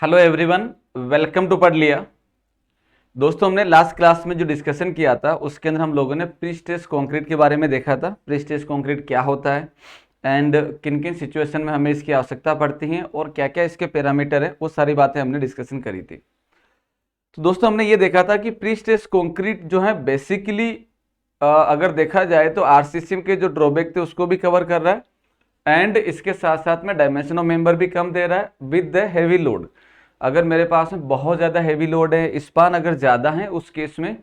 Hello everyone, welcome to पढ़ लिया। दोस्तों, हमने लास्ट क्लास में जो डिस्कशन किया था उसके अंदर हम लोगों ने प्री स्ट्रेस कंक्रीट के बारे में देखा था। प्री स्ट्रेस कंक्रीट क्या होता है एंड किन किन सिचुएशन में हमें इसकी आवश्यकता पड़ती है और क्या क्या इसके पैरामीटर है, वो सारी बातें हमने डिस्कशन करी थी। तो दोस्तों, हमने ये देखा था कि प्री स्ट्रेस कंक्रीट जो है बेसिकली अगर देखा जाए तो आरसीसी के जो ड्रॉबैक थे उसको भी कवर कर रहा है एंड इसके साथ साथ में डायमेंशन ऑफ मेंबर भी कम दे रहा है विद द हैवी लोड। अगर मेरे पास में बहुत ज़्यादा हैवी लोड है, स्पान अगर ज़्यादा है, उस केस में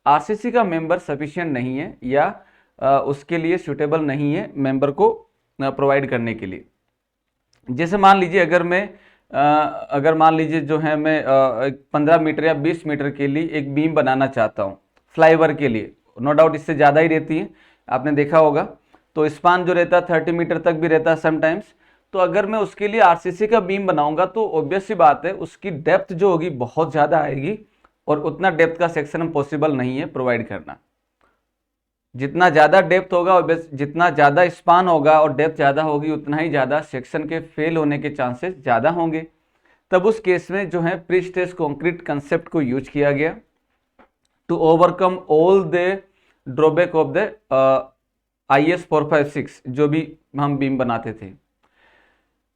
आरसीसी का मेंबर सफिशिएंट नहीं है या उसके लिए सूटेबल नहीं है मेंबर को प्रोवाइड करने के लिए। जैसे मान लीजिए अगर मान लीजिए जो है मैं 15 मीटर या 20 मीटर के लिए एक बीम बनाना चाहता हूँ फ्लाईओवर के लिए। नो डाउट इससे ज़्यादा ही रहती है, आपने देखा होगा। तो स्पान जो रहता है 30 मीटर तक भी रहता है समटाइम्स। तो अगर मैं उसके लिए आरसीसी का बीम बनाऊंगा तो ऑब्वियस सी बात है उसकी डेप्थ जो होगी बहुत ज़्यादा आएगी और उतना डेप्थ का सेक्शन पॉसिबल नहीं है प्रोवाइड करना। जितना ज़्यादा डेप्थ होगा और जितना ज़्यादा स्पान होगा और डेप्थ ज़्यादा होगी उतना ही ज़्यादा सेक्शन के फेल होने के चांसेस ज़्यादा होंगे। तब उस केस में जो है प्री स्ट्रेस कंक्रीट कंसेप्ट को यूज किया गया to overcome all the drawback of the IS 456 जो भी हम बीम बनाते थे।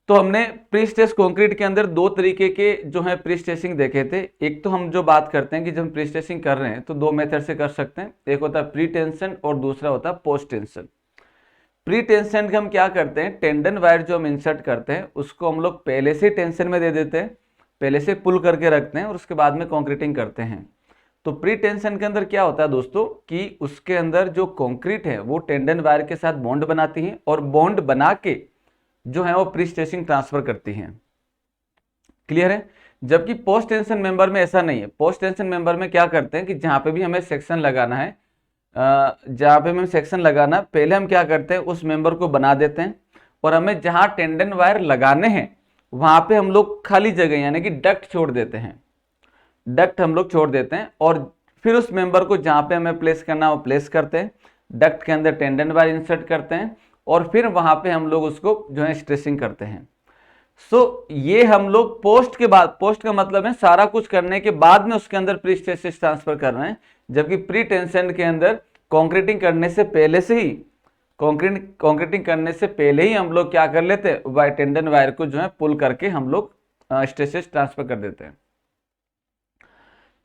तो हमने प्री स्ट्रेस कंक्रीट के अंदर दो तरीके के जो है प्री स्ट्रेसिंग देखे थे। एक तो हम जो बात करते हैं कि जब हम प्री स्ट्रेसिंग कर रहे हैं तो दो मेथड से कर सकते हैं, एक होता है प्री टेंशन और दूसरा होता है पोस्ट टेंशन। प्री टेंशन के हम क्या करते हैं, टेंडन वायर जो हम इंसर्ट करते हैं उसको हम लोग पहले से टेंशन में दे देते हैं, पहले से पुल करके रखते हैं और उसके बाद में कंक्रीटिंग करते हैं। तो प्री टेंशन के अंदर क्या होता है दोस्तों कि उसके अंदर जो कंक्रीट है वो टेंडन वायर के साथ बॉन्ड बनाती है और बॉन्ड बना के जो है वो प्री स्ट्रेसिंग ट्रांसफर करती हैं। क्लियर है। जबकि पोस्ट टेंशन मेंबर में ऐसा नहीं है। पोस्ट टेंशन मेंबर में क्या करते हैं कि जहां पे भी हमें सेक्शन लगाना है, जहां पे हमें सेक्शन लगाना, पहले हम क्या करते हैं उस मेंबर को बना देते हैं और हमें जहां टेंडन वायर लगाने हैं वहां पे हम लोग खाली जगह यानी कि डक्ट छोड़ देते हैं। डक्ट हम लोग छोड़ देते हैं और फिर उस मेंबर को जहां पे हमें प्लेस करना है वो प्लेस करते हैं, डक्ट के अंदर टेंडन वायर इंसर्ट करते हैं और फिर वहां पे हम लोग उसको जो है स्ट्रेसिंग करते हैं। ये हम लोग पोस्ट के बाद, पोस्ट का मतलब है सारा कुछ करने के बाद में उसके अंदर प्री स्ट्रेसिस ट्रांसफर कर रहे हैं। जबकि प्री टेंशन के अंदर कंक्रीटिंग करने से पहले से ही कंक्रीटिंग करने से पहले ही हम लोग क्या कर लेते हैं, टेंडन वायर को जो है पुल करके हम लोग स्ट्रेसिस ट्रांसफर कर देते हैं।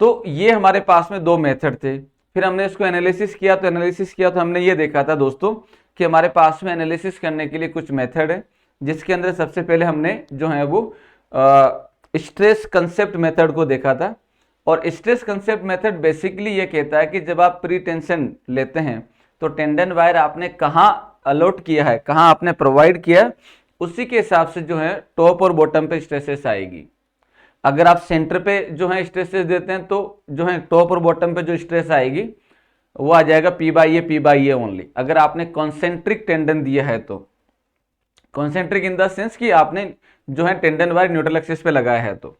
तो ये हमारे पास में दो मेथड थे। फिर हमने इसको एनालिसिस किया तो हमने ये देखा था दोस्तों कि हमारे पास में एनालिसिस करने के लिए कुछ मेथड है, जिसके अंदर सबसे पहले हमने जो है वो स्ट्रेस कंसेप्ट मेथड को देखा था। और स्ट्रेस कंसेप्ट मेथड बेसिकली ये कहता है कि जब आप प्री टेंशन लेते हैं तो टेंडन वायर आपने कहाँ अलॉट किया है, कहाँ आपने प्रोवाइड किया, उसी के हिसाब से जो है टॉप और बॉटम पे स्ट्रेसेस आएगी। अगर आप सेंटर पे जो है स्ट्रेसेस देते हैं तो जो है टॉप और बॉटम पे जो स्ट्रेस आएगी वो आ जाएगा P/A ओनली। अगर आपने कॉन्सेंट्रिक टेंडन दिया है तो कॉन्सेंट्रिक इन द सेंस कि आपने जो है टेंडन वायर न्यूट्रल एक्सिस पे लगाया है। तो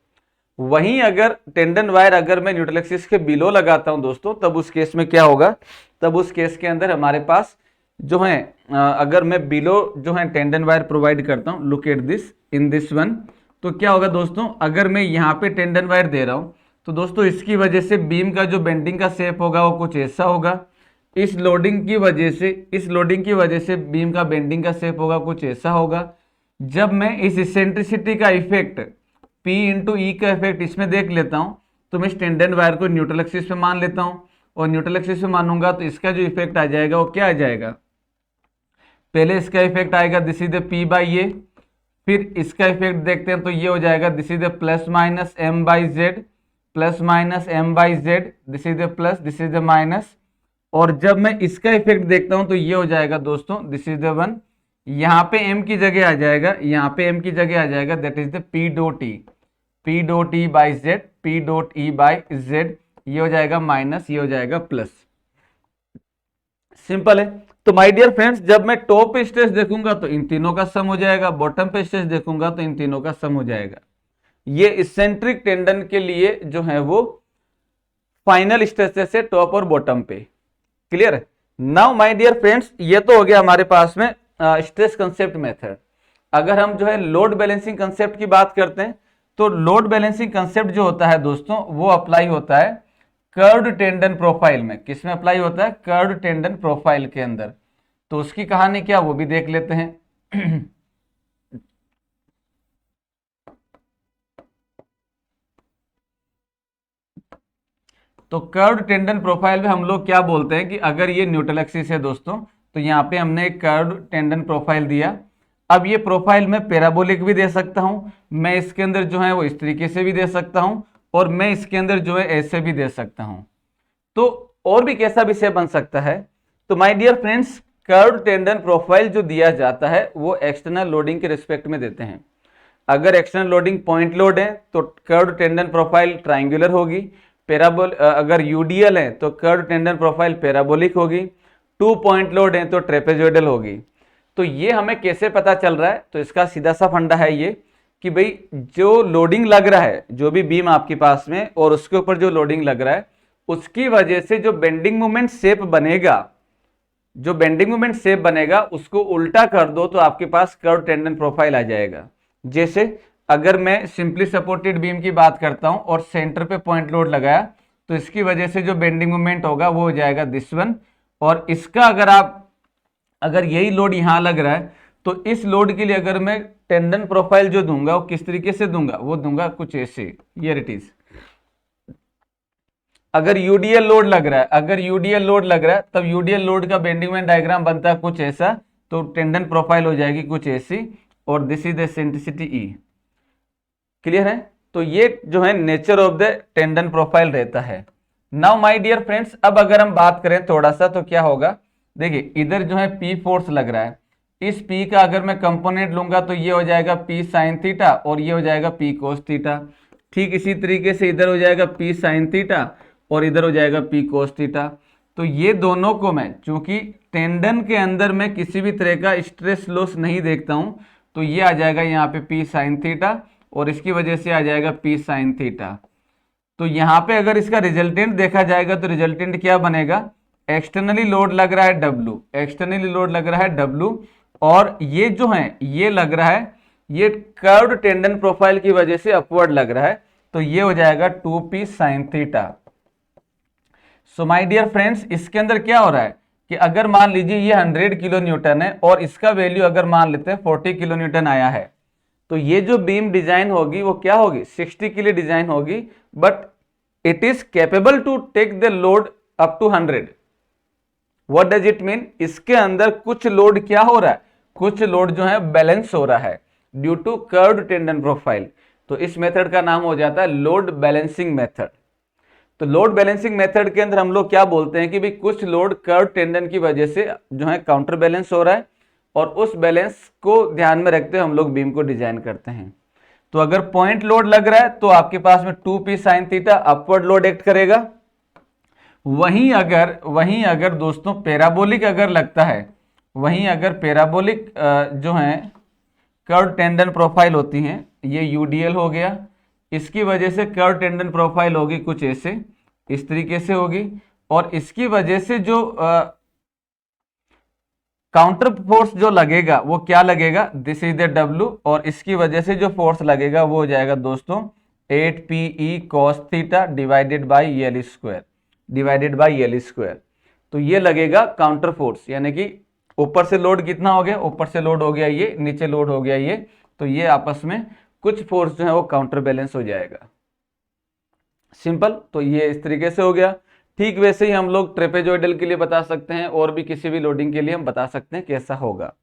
वहीं अगर टेंडन वायर अगर मैं न्यूट्रल एक्सिस के बिलो लगाता हूं दोस्तों, तब उस केस में क्या होगा, तब उस केस के अंदर हमारे पास जो है अगर मैं बिलो जो है टेंडन वायर प्रोवाइड करता हूं, look at this in this one, तो क्या होगा दोस्तों, अगर मैं यहाँ पे टेंडन वायर दे रहा हूं तो दोस्तों इसकी वजह से बीम का जो बेंडिंग का शेप होगा वो कुछ ऐसा होगा। इस लोडिंग की वजह से बीम का बेंडिंग का शेप होगा कुछ ऐसा होगा। जब मैं इस इसेंट्रिसिटी का इफेक्ट P/E का इफेक्ट इसमें देख लेता हूं तो मैं इस टेंडन वायर को न्यूट्रल एक्सिस पे मान लेता हूं और न्यूट्रल एक्सिस पे मानूंगा तो इसका जो इफेक्ट आ जाएगा वो क्या आ जाएगा, पहले इसका इफेक्ट आएगा दिस इज द P/A, फिर इसका इफेक्ट देखते हैं तो ये हो जाएगा this is the +-M/Z, +-M/Z, this is the plus, this is the minus. और जब मैं इसका इफेक्ट देखता हूं तो ये हो जाएगा दोस्तों दिस इज द 1, यहाँ पे M की जगह आ जाएगा, यहाँ पे M की जगह आ जाएगा, that is the P/E/Z, P/E/Z, ये हो जाएगा माइनस, ये हो जाएगा प्लस। सिंपल है। तो माय डियर फ्रेंड्स, जब मैं टॉप पे स्ट्रेस देखूंगा तो इन तीनों का सम हो जाएगा, बॉटम पे स्ट्रेस देखूंगा तो इन तीनों का सम हो जाएगा। ये इसेंट्रिक टेंडन के लिए जो है वो फाइनल स्ट्रेसेस है टॉप और बॉटम पे। क्लियर है। नाउ माय डियर फ्रेंड्स, ये तो हो गया हमारे पास में स्ट्रेस कंसेप्ट मेथड। अगर हम जो है लोड बैलेंसिंग कंसेप्ट की बात करते हैं तो लोड बैलेंसिंग कंसेप्ट जो होता है दोस्तों वो अप्लाई होता है कर्व्ड टेंडन प्रोफाइल में। किसमें अप्लाई होता है? कर्व्ड टेंडन प्रोफाइल के अंदर। तो उसकी कहानी क्या वो भी देख लेते हैं। तो कर्व्ड टेंडन प्रोफाइल में हम लोग क्या बोलते हैं कि अगर ये न्यूट्रल एक्सिस है दोस्तों, तो यहाँ पे हमने एक कर्व्ड टेंडन प्रोफाइल दिया। अब ये प्रोफाइल मैं पैराबोलिक भी दे सकता हूं, मैं इसके अंदर जो है वो इस तरीके से भी दे सकता हूं, और मैं इसके अंदर जो है ऐसे भी दे सकता हूं। तो और भी कैसा भी शेप बन सकता है। तो my dear friends, curved tendon profile जो दिया जाता है वो एक्सटर्नल लोडिंग के रिस्पेक्ट में देते हैं। अगर एक्सटर्नल लोडिंग पॉइंट लोड है तो कर्व्ड टेंडन प्रोफाइल ट्राइंगुलर होगी। अगर यूडीएल है तो कर्व्ड टेंडन प्रोफाइल पैराबोलिक होगी। 2 पॉइंट लोड है तो ट्रेपेजोइडल होगी। तो ये हमें कैसे पता चल रहा है? तो इसका सीधा सा फंडा है ये कि भाई जो लोडिंग लग रहा है, जो भी बीम आपके पास में और उसके ऊपर जो लोडिंग लग रहा है, उसकी वजह से जो बेंडिंग मोमेंट शेप बनेगा, जो बेंडिंग मोमेंट शेप बनेगा उसको उल्टा कर दो तो आपके पास कर्व टेंडन प्रोफाइल आ जाएगा। जैसे अगर मैं सिंपली सपोर्टेड बीम की बात करता हूं और सेंटर पे पॉइंट लोड लगाया, तो इसकी वजह से जो बेंडिंग मोमेंट होगा वो हो जाएगा दिस वन। और इसका अगर यही लोड यहां लग रहा है तो इस लोड के लिए अगर मैं टेंडन प्रोफाइल जो दूंगा वो किस तरीके से दूंगा? वो दूंगा कुछ ऐसे, हियर इट इज। अगर यूडीएल लोड लग रहा है, अगर यूडीएल लोड लग रहा है तब यूडीएल लोड का बेंडिंग मोमेंट डायग्राम बनता है कुछ ऐसा, तो टेंडन प्रोफाइल हो जाएगी कुछ ऐसी, और this is the eccentricity E. Clear है? तो ये जो है nature of the tendon profile रहता है। नाउ माय डियर फ्रेंड्स, अब अगर हम बात करें थोड़ा सा तो क्या होगा, देखिए इधर जो है P फोर्स लग रहा है, इस P का अगर मैं कंपोनेंट लूंगा तो ये हो जाएगा P साइन थीटा और ये हो जाएगा P कोस थीटा। ठीक इसी तरीके से इधर हो जाएगा P साइन थीटा और इधर हो जाएगा P कोस थीटा। तो ये दोनों को मैं, चूंकि टेंडन के अंदर मैं किसी भी तरह का स्ट्रेस लॉस नहीं देखता हूं, तो ये आ जाएगा यहाँ पे P साइन थीटा और इसकी वजह से आ जाएगा P साइन थीटा। तो यहाँ पे अगर इसका रिजल्टेंट देखा जाएगा तो रिजल्टेंट क्या बनेगा? एक्सटर्नली लोड लग रहा है W, एक्सटर्नली लोड लग रहा है W, और ये जो है ये लग रहा है, ये कर्व्ड टेंडन प्रोफाइल की वजह से अपवर्ड लग रहा है, तो ये हो जाएगा 2P sine theta. So my dear friends, इसके अंदर क्या हो रहा है कि अगर मान लीजिए ये 100 किलो न्यूटन है और इसका वैल्यू अगर मान लेते हैं 40 किलो न्यूटन आया है, तो ये जो बीम डिजाइन होगी वो क्या होगी? 60 के लिए डिजाइन होगी, but it is capable to take the load up to 100। What does it mean? इसके अंदर कुछ लोड क्या हो रहा है? कुछ लोड जो है बैलेंस हो रहा है due to curved tendon profile. तो इस मेथड का नाम हो जाता है लोड बैलेंसिंग मेथड। तो लोड बैलेंसिंग मेथड के अंदर हम लोग क्या बोलते हैं कि भाई कुछ लोड कर्व टेंडन की वजह से जो है काउंटर बैलेंस हो रहा है, और उस बैलेंस को ध्यान में रखते हुए हम लोग बीम को डिजाइन करते हैं। तो अगर पॉइंट लोड लग रहा है तो आपके पास में 2P sine theta upward load act करेगा। वहीं अगर दोस्तों पैराबोलिक अगर लगता है, वहीं अगर पैराबोलिक जो है कर्व टेंडन प्रोफाइल होती हैं, ये यूडीएल हो गया, इसकी वजह से कर्व टेंडन प्रोफाइल होगी कुछ ऐसे, इस तरीके से होगी, और इसकी वजह से जो काउंटर फोर्स जो लगेगा वो क्या लगेगा? दिस इज द W, और इसकी वजह से जो फोर्स लगेगा वो हो जाएगा दोस्तों 8PE cos theta divided by L square. तो ये लगेगा काउंटर फोर्स, यानी कि ऊपर से लोड कितना हो गया? ऊपर से लोड हो गया ये, नीचे लोड हो गया ये, तो ये आपस में कुछ फोर्स जो है वो काउंटर बैलेंस हो जाएगा। सिंपल। तो ये इस तरीके से हो गया। ठीक वैसे ही हम लोग ट्रेपेजोइडल के लिए बता सकते हैं, और भी किसी भी लोडिंग के लिए हम बता सकते हैं कैसा होगा।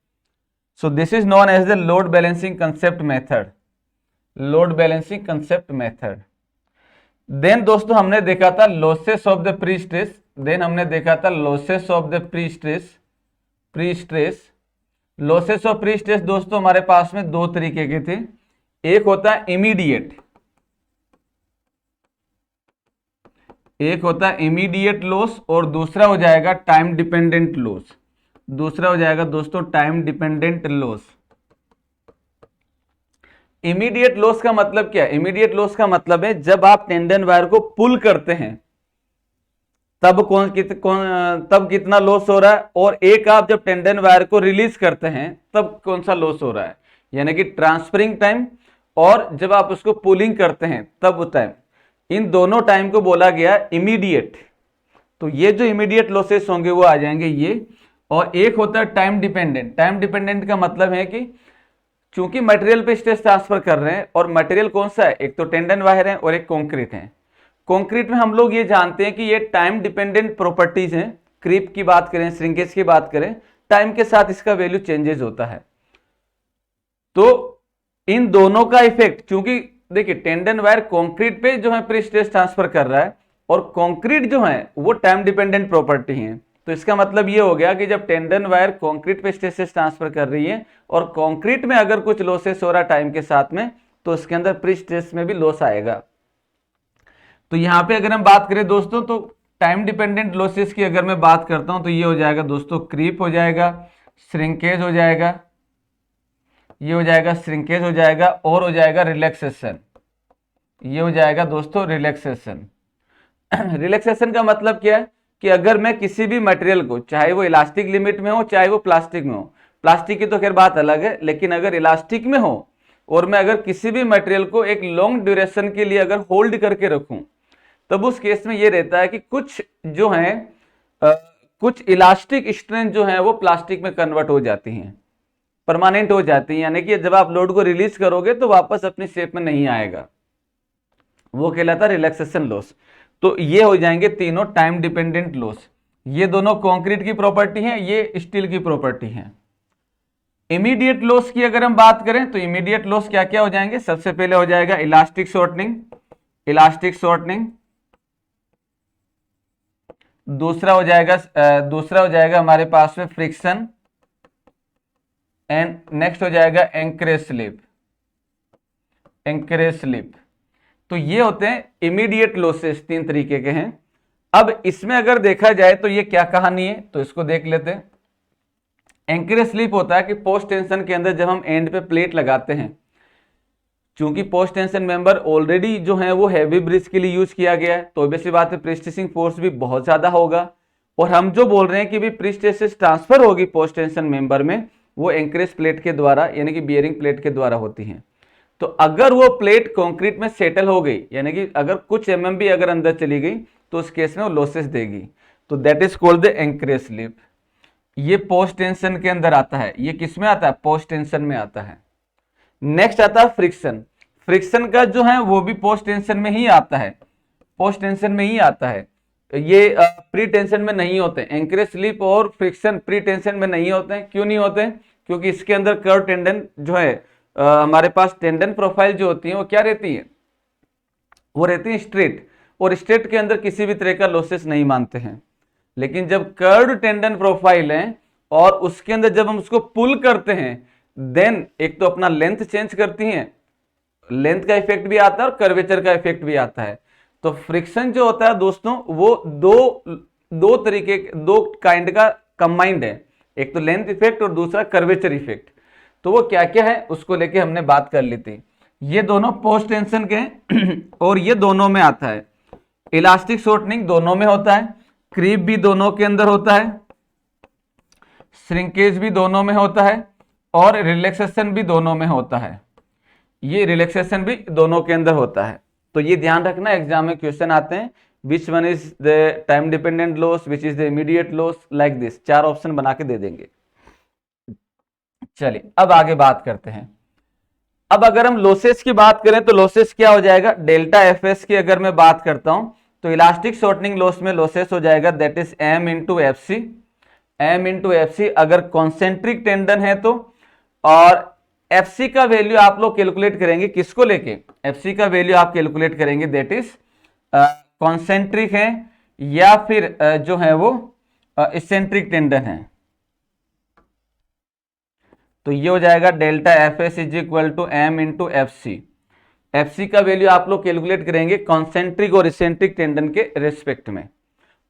So this is known as the load balancing concept method, load balancing concept method. Then दोस्तों हमने देखा था losses of the pre stress, losses of the pre stress. Losses of pre stress दोस्तों हमारे पास में दो तरीके के थे। एक होता है इमीडिएट लॉस, और दूसरा हो जाएगा टाइम डिपेंडेंट लॉस। दूसरा हो जाएगा दोस्तों time dependent loss. Immediate loss का मतलब क्या है? इमीडिएट लॉस का मतलब है जब आप टेंडन वायर को पुल करते हैं तब कितना लॉस हो रहा है, और एक आप जब टेंडन वायर को रिलीज करते हैं तब कौन सा लॉस हो रहा है, यानी कि ट्रांसफरिंग टाइम और जब आप उसको पुलिंग करते हैं तब वो टाइम, इन दोनों टाइम को बोला गया इमीडिएट। तो ये जो इमीडिएट लॉसेस होंगे वो आ जाएंगे ये। और एक होता है टाइम डिपेंडेंट। टाइम डिपेंडेंट का मतलब है कि चूंकि मटेरियल पे स्ट्रेस ट्रांसफर कर रहे हैं, और मटेरियल कौन सा है, एक तो टेंडन वायर है और एक कंक्रीट है। कंक्रीट में हम लोग ये जानते हैं कि ये टाइम डिपेंडेंट प्रॉपर्टीज हैं। क्रीप की बात करें, श्रिंकेज की बात करें, टाइम के साथ इसका वैल्यू चेंजेस होता है। तो इन दोनों का इफेक्ट, चूंकि देखिए टेंडन वायर कंक्रीट पे जो है प्री स्ट्रेस ट्रांसफर कर रहा है, और कंक्रीट जो है वो टाइम डिपेंडेंट प्रॉपर्टी है। तो इसका मतलब ये हो गया कि जब टेंडन वायर कंक्रीट पे स्ट्रेसेस ट्रांसफर कर रही है और कंक्रीट में अगर कुछ लॉसेस हो रहा है टाइम के साथ में, तो उसके अंदर प्री स्ट्रेस में भी लॉस आएगा। तो यहां पे अगर हम बात करें दोस्तों, तो टाइम डिपेंडेंट लॉसेस की अगर मैं बात करता हूं तो ये हो जाएगा दोस्तों क्रीप हो जाएगा, श्रिंकेज हो जाएगा, ये हो जाएगा श्रिंकेज हो जाएगा, और हो जाएगा रिलैक्सेशन। ये हो जाएगा दोस्तों रिलैक्सेशन। रिलैक्सेशन का मतलब क्या है कि अगर मैं किसी भी मटेरियल को, चाहे वो इलास्टिक लिमिट में हो चाहे वो प्लास्टिक में हो, प्लास्टिक की तो खैर बात अलग है, लेकिन अगर इलास्टिक में हो और मैं अगर किसी भी मटेरियल को एक लॉन्ग ड्यूरेशन के लिए अगर होल्ड करके रखूं, तब उस केस में ये रहता है कि कुछ जो है कुछ इलास्टिक स्ट्रेंथ जो है वो प्लास्टिक में कन्वर्ट हो जाती हैं, परमानेंट हो जाती है, यानी कि जब आप लोड को रिलीज करोगे तो वापस अपनी शेप में नहीं आएगा, वो कहलाता है रिलैक्सेशन लॉस। तो ये हो जाएंगे तीनों टाइम डिपेंडेंट लॉस। ये दोनों कंक्रीट की प्रॉपर्टी है, ये स्टील की प्रॉपर्टी है। इमीडिएट लॉस की अगर हम बात करें तो इमीडिएट लॉस क्या क्या हो जाएंगे, सबसे पहले हो जाएगा इलास्टिक शॉर्टनिंग, इलास्टिक शॉर्टनिंग। दूसरा हो जाएगा हमारे पास में फ्रिक्शन, एंड नेक्स्ट हो जाएगा एंकरेज स्लिप, एंकरेज स्लिप। तो ये होते हैं इमीडिएट लॉसेस, तीन तरीके के हैं। अब इसमें अगर देखा जाए तो ये क्या कहानी है, तो इसको देख लेते हैं। एंकरेज स्लिप होता है कि पोस्ट टेंशन के अंदर जब हम एंड पे प्लेट लगाते हैं, चूंकि पोस्ट टेंशन मेंबर ऑलरेडी जो है वो हैवी ब्रिज के लिए यूज किया गया है, तो ऑब्वियसली बात है प्रीस्ट्रेसिंग फोर्स भी बहुत ज्यादा होगा। और हम जो बोल रहे हैं कि भी प्रीस्ट्रेसिस ट्रांसफर होगी पोस्ट टेंशन मेंबर में, वो एंकरेज प्लेट के द्वारा यानी कि बियरिंग प्लेट के द्वारा होती है। तो अगर वो प्लेट कंक्रीट में सेटल हो गई, यानी कि अगर कुछ mm भी अगर अंदर चली गई, तो उस केस में वो लॉसेस देगी। तो that is called the anchorage slip. ये पोस्ट टेंशन के अंदर आता है। ये किस में आता है, पोस्ट टेंशन में आता है। नेक्स्ट आता है फ्रिक्शन। फ्रिक्शन का जो है वो भी पोस्ट टेंशन में ही आता है, पोस्ट टेंशन में ही आता है। ये प्री टेंशन में नहीं होते। एंकरेज स्लिप और फ्रिक्शन प्री टेंशन में नहीं होते हैं। क्यों नहीं होते? क्योंकि इसके अंदर कर्व टेंडन जो है हमारे पास टेंडन प्रोफाइल जो होती है वो क्या रहती है, वो रहती है स्ट्रेट, और स्ट्रेट के अंदर किसी भी तरह का लॉसेस नहीं मानते हैं। लेकिन जब कर्व टेंडन प्रोफाइल है और उसके अंदर जब हम उसको पुल करते हैं, देन एक तो अपना लेंथ चेंज करती हैं, लेंथ का इफेक्ट भी आता है और कर्वेचर का इफेक्ट भी आता है। तो फ्रिक्शन जो होता है दोस्तों वो दो तरीके, दो काइंड का कंबाइंड है, एक तो लेंथ इफेक्ट और दूसरा कर्वेचर इफेक्ट। तो वो क्या क्या है उसको लेके हमने बात कर ली थी। ये दोनों पोस्ट टेंशन के हैं और ये दोनों में आता है। इलास्टिक शॉर्टनिंग दोनों में होता है, क्रीप भी दोनों के अंदर होता है, श्रिंकेज भी दोनों में होता है, और रिलैक्सेशन भी दोनों में होता है। ये रिलैक्सेशन भी दोनों के अंदर होता है। तो ये ध्यान रखना, एग्जाम में क्वेश्चन आते हैं, which one is the time dependent loss, which is the immediate loss, like this, चार ऑप्शन बना के दे देंगे। चलिए अब आगे बात करते हैं। अब अगर हम लॉसेस की बात करें तो लॉसेस क्या हो जाएगा, डेल्टा एफ एस की अगर मैं बात करता हूं तो इलास्टिक शॉर्टनिंग लॉस में लॉसेस हो जाएगा that is M into F C, M into F C अगर कॉन्सेंट्रिक टेंडन है तो। और एफ सी का वैल्यू आप लोग कैलकुलेट करेंगे किसको लेके, एफ सी का वैल्यू आप कैलकुलेट करेंगे दैट इज कॉन्सेंट्रिक है या फिर जो है वो इसेंट्रिक टेंडन है। तो ये हो जाएगा delta F S is equal to M into F C. F C का वैल्यू आप लोग कैलकुलेट करेंगे कॉन्सेंट्रिक और इसेंट्रिक टेंडन के रेस्पेक्ट में।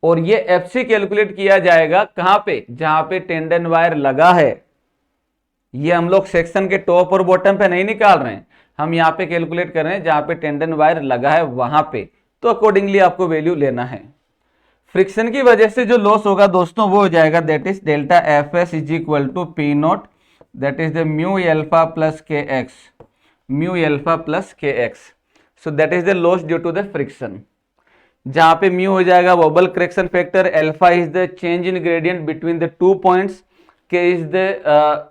और ये एफ सी कैलकुलेट किया जाएगा कहां पे, जहां पे टेंडन वायर लगा है। ये हम लोग सेक्शन के टॉप और बॉटम पे नहीं निकाल रहे हैं, हम यहाँ पे कैलकुलेट कर रहे हैं जहां पे टेंडन वायर लगा है वहां पे। तो अकॉर्डिंगली आपको वैल्यू लेना है। फ्रिक्शन की वजह से जो लॉस होगा दोस्तों वो हो जाएगा that is delta F S is equal to P naught that is the mu alpha plus K X mu alpha plus K X. So that is the loss due to the friction. जहां पे mu हो जाएगा wobble correction factor, alpha is the change in gradient between the 2 points, K is the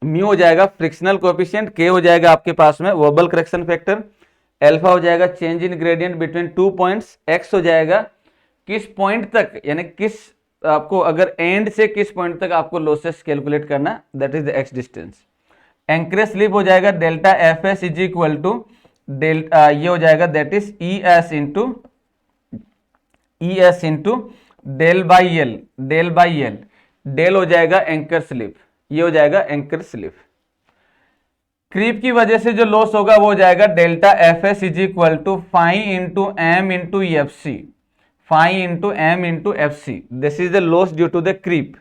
mu हो जाएगा frictional coefficient, के हो जाएगा आपके पास में वोबल करेक्शन फैक्टर, अल्फा हो जाएगा change in gradient between 2 points, x हो जाएगा किस पॉइंट तक, यानी किस आपको अगर एंड से किस पॉइंट तक आपको लॉसेस कैलकुलेट करना, that is the X distance. Anchorage slip हो जाएगा delta F S is equal to delta, ये हो जाएगा that is E S into del by L, del हो जाएगा एंकर स्लिप, ये हो जाएगा एंकर स्लिप। क्रीप की वजह से जो लॉस होगा वो हो जाएगा delta F S is equal to phi into M into F C, phi into M into F C, this is the loss due to the creep.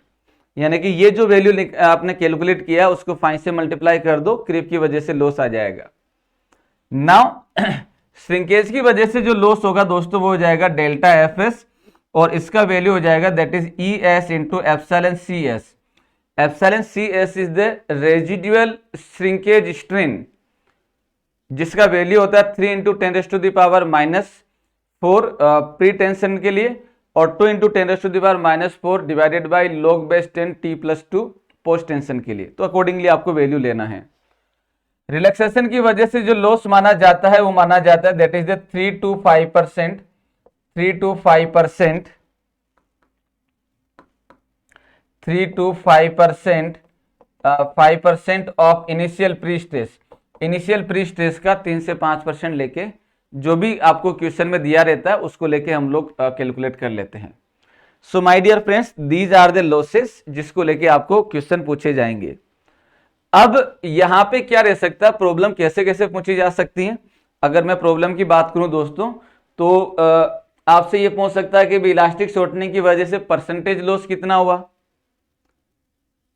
यानी कि ये जो वैल्यू आपने कैलकुलेट किया उसको फाई से मल्टीप्लाई कर दो, क्रीप की वजह से लॉस आ जाएगा। नाउ श्रिंकेज की वजह से जो लॉस होगा दोस्तों वो हो जाएगा डेल्टा एफ एस, और इसका वैल्यू हो जाएगा that is E S into epsilon C S. Epsilon C S is the residual shrinkage strain, जिसका वैल्यू होता है 3 इंटू 10⁻⁻⁴ प्री टेंशन के लिए, और 2 into 10⁻⁻⁴ divided by log base 10 t+2 post tension के लिए। तो अकॉर्डिंगली आपको वैल्यू लेना है। रिलैक्सेशन की वजह से जो लॉस माना जाता है वो माना जाता है that is the 3 to 5%, 3 to 5%, 5% of initial pre stress. Initial pre stress का 3 से 5% लेके जो भी आपको क्वेश्चन में दिया रहता है उसको लेके हम लोग कैलकुलेट कर लेते हैं। So my dear friends, these are the losses जिसको लेके आपको क्वेश्चन पूछे जाएंगे। अब यहां पे क्या रह सकता है, प्रॉब्लम कैसे कैसे पूछी जा सकती है। अगर मैं प्रॉब्लम की बात करूं दोस्तों तो आपसे ये पूछ सकता है कि भी इलास्टिक शॉर्टनिंग की वजह से परसेंटेज लॉस कितना हुआ।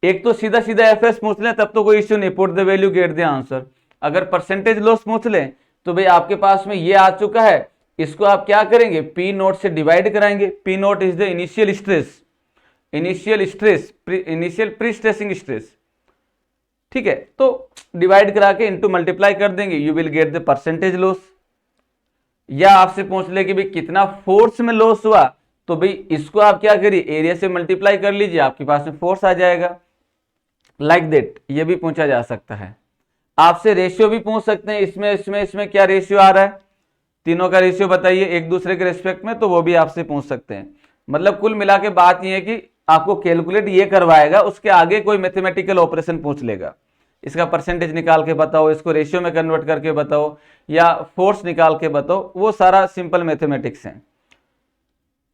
एक तो सीधा सीधा एफ एस पूछ लें तब तो कोई इश्यू नहीं, put the value get the answer. अगर परसेंटेज लॉस पूछ लें तो भाई आपके पास में ये आ चुका है, इसको आप क्या करेंगे, पी नोट से डिवाइड कराएंगे। P note is the initial stress, initial pre stressing stress, ठीक है। तो डिवाइड करा के इंटू मल्टीप्लाई कर देंगे, you will get the percentage loss. या आपसे पूछ ले कि भाई कितना फोर्स में लॉस हुआ, तो भाई इसको आप क्या करिए, एरिया से मल्टीप्लाई कर लीजिए, आपके पास में फोर्स आ जाएगा। लाइक दैट ये भी पूछा जा सकता है। आपसे रेशियो भी पूछ सकते हैं, इसमें क्या रेशियो आ रहा है, तीनों का रेशियो बताइए एक दूसरे के रिस्पेक्ट में, तो वो भी आपसे पूछ सकते हैं। मतलब कुल मिला के बात ये है कि आपको कैलकुलेट ये करवाएगा, उसके आगे कोई मैथमेटिकल ऑपरेशन पूछ लेगा, इसका परसेंटेज निकाल के बताओ, इसको रेशियो में कन्वर्ट करके बताओ, या फोर्स निकाल के बताओ, वो सारा सिंपल मैथमेटिक्स है।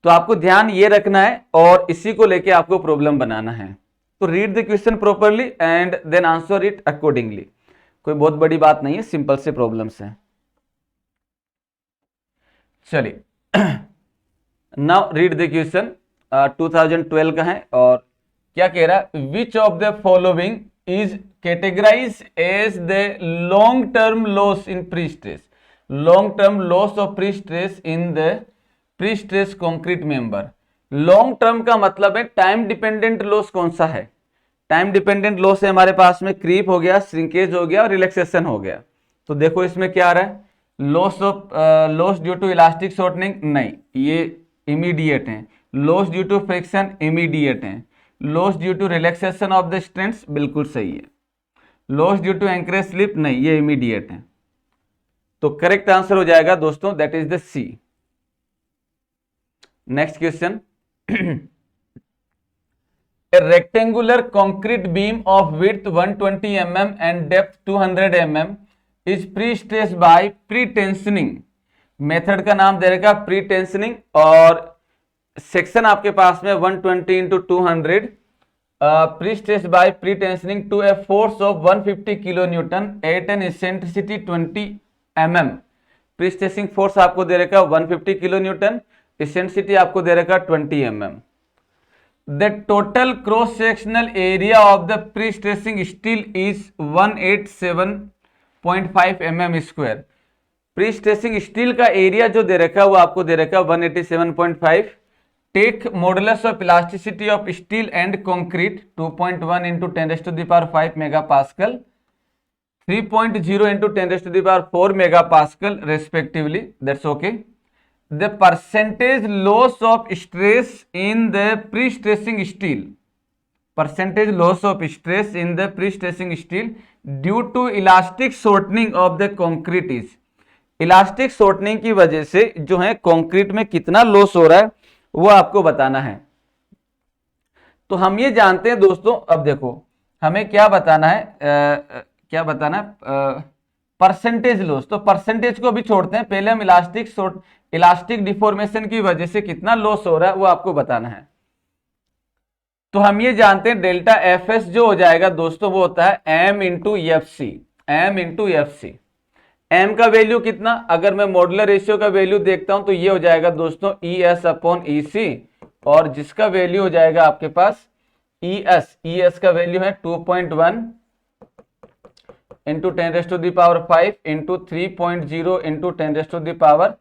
तो आपको ध्यान ये रखना है और इसी को लेके आपको प्रॉब्लम बनाना है। तो read the question properly and then answer it accordingly. कोई बहुत बड़ी बात नहीं है, सिंपल से प्रॉब्लम्स हैं। चलिए नाउ रीड द क्वेश्चन, 2012 का है और क्या कह रहा है, which of the following is categorize as the long term loss in pre stress, long term loss of pre stress in the pre stress concrete member. Long term का मतलब है टाइम डिपेंडेंट लॉस कौन सा है, time dependent loss है हमारे पास में creep हो गया, श्रिंकेज हो गया और रिलैक्सेशन हो गया। तो देखो इसमें क्या आ रहा है, loss due to elastic shortening, नहीं ये इमीडिएट है। Loss due to friction immediate है। Loss due to relaxation of the strength बिल्कुल सही है। Loss due to anchorage slip नहीं, ये इमीडिएट है। तो करेक्ट आंसर हो जाएगा दोस्तों that is the C. Next question, a rectangular concrete beam of width 120 mm and depth 200 mm is pre-stressed by pre-tensioning। Method का नाम दे रखा pre-tensioning और सेक्शन आपके पास में 120 into 200 pre-stressed by pre-tensioning to a force of 150 kilonewton at an eccentricity 20 mm। pre-stressing force आपको दे रखा 150 kilonewton, eccentricity आपको दे रखा 20 mm। The total cross-sectional area of the pre-stressing steel is 187.5 mm square। pre-stressing steel का area जो दे रखा है वो आपको दे रखा है 187.5। Take modulus of elasticity of steel and concrete 2.1 into 10⁵ mega pascal. 3.0 into 10 raised to the power 4 megapascal respectively. That's okay. The percentage loss of stress in the pre-stressing steel, percentage loss of stress in the pre-stressing steel due to elastic shortening of the concrete is, elastic shortening की वजह से जो है concrete में कितना loss हो रहा है वो आपको बताना है। तो हम ये जानते हैं दोस्तों, अब देखो हमें क्या बताना है, क्या बताना है, परसेंटेज लॉस। तो परसेंटेज को भी छोड़ते हैं, पहले हम इलास्टिक डिफॉर्मेशन की वजह से कितना लॉस हो रहा है वो आपको बताना है। तो हम ये जानते हैं डेल्टा एफ एस जो हो जाएगा दोस्तों वो होता है M into F C, M into F C. M का वैल्यू कितना, अगर मैं मॉडुलर रेशियो का वैल्यू देखता हूं तो ये हो जाएगा दोस्तों ई एस अपॉन ई सी, और जिसका वैल्यू हो जाएगा आपके पास ई एस का वैल्यू है 2.1 into 10 raise to the power 5 into 3.0 into 10 raise to the power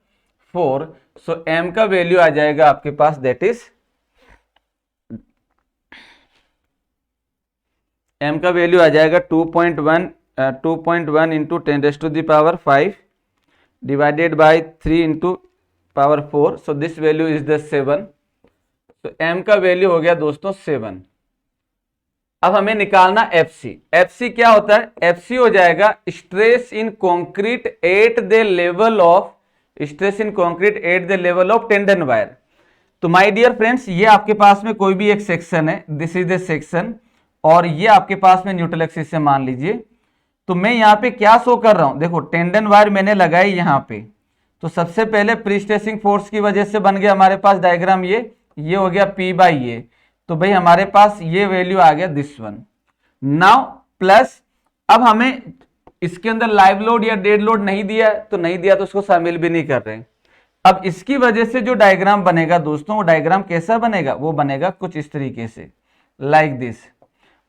4। सो एम का वैल्यू आ जाएगा आपके पास, दैट इज एम का वैल्यू आ जाएगा 2.1 into 10 raise to the power 5 divided by 3 into power 4। So this value is the 7। तो एम का वैल्यू हो गया दोस्तों 7। अब हमें निकालना एफ सी। एफ सी क्या होता है, एफ सी हो जाएगा stress in concrete at the level of, stress in concrete at the level of tendon wire. तो माय डियर फ्रेंड्स, ये आपके पास में कोई भी एक सेक्शन है, दिस इज द सेक्शन, और ये आपके पास में न्यूट्रल एक्सिस से मान लीजिए। तो मैं यहाँ पे क्या शो कर रहा हूं, देखो टेंडन वायर मैंने लगाई यहाँ पे, तो सबसे पहले प्री स्ट्रेसिंग फोर्स की वजह से बन गया हमारे पास डायग्राम, ये हो गया P बाई ये। तो भाई हमारे पास ये वैल्यू आ गया दिस वन। नाउ प्लस, अब हमें इसके अंदर लाइव लोड या डेड लोड नहीं दिया है, तो नहीं दिया तो उसको शामिल भी नहीं कर रहे। अब इसकी वजह से जो डायग्राम बनेगा दोस्तों, वो डायग्राम कैसा बनेगा, वो बनेगा कुछ इस तरीके से, लाइक दिस।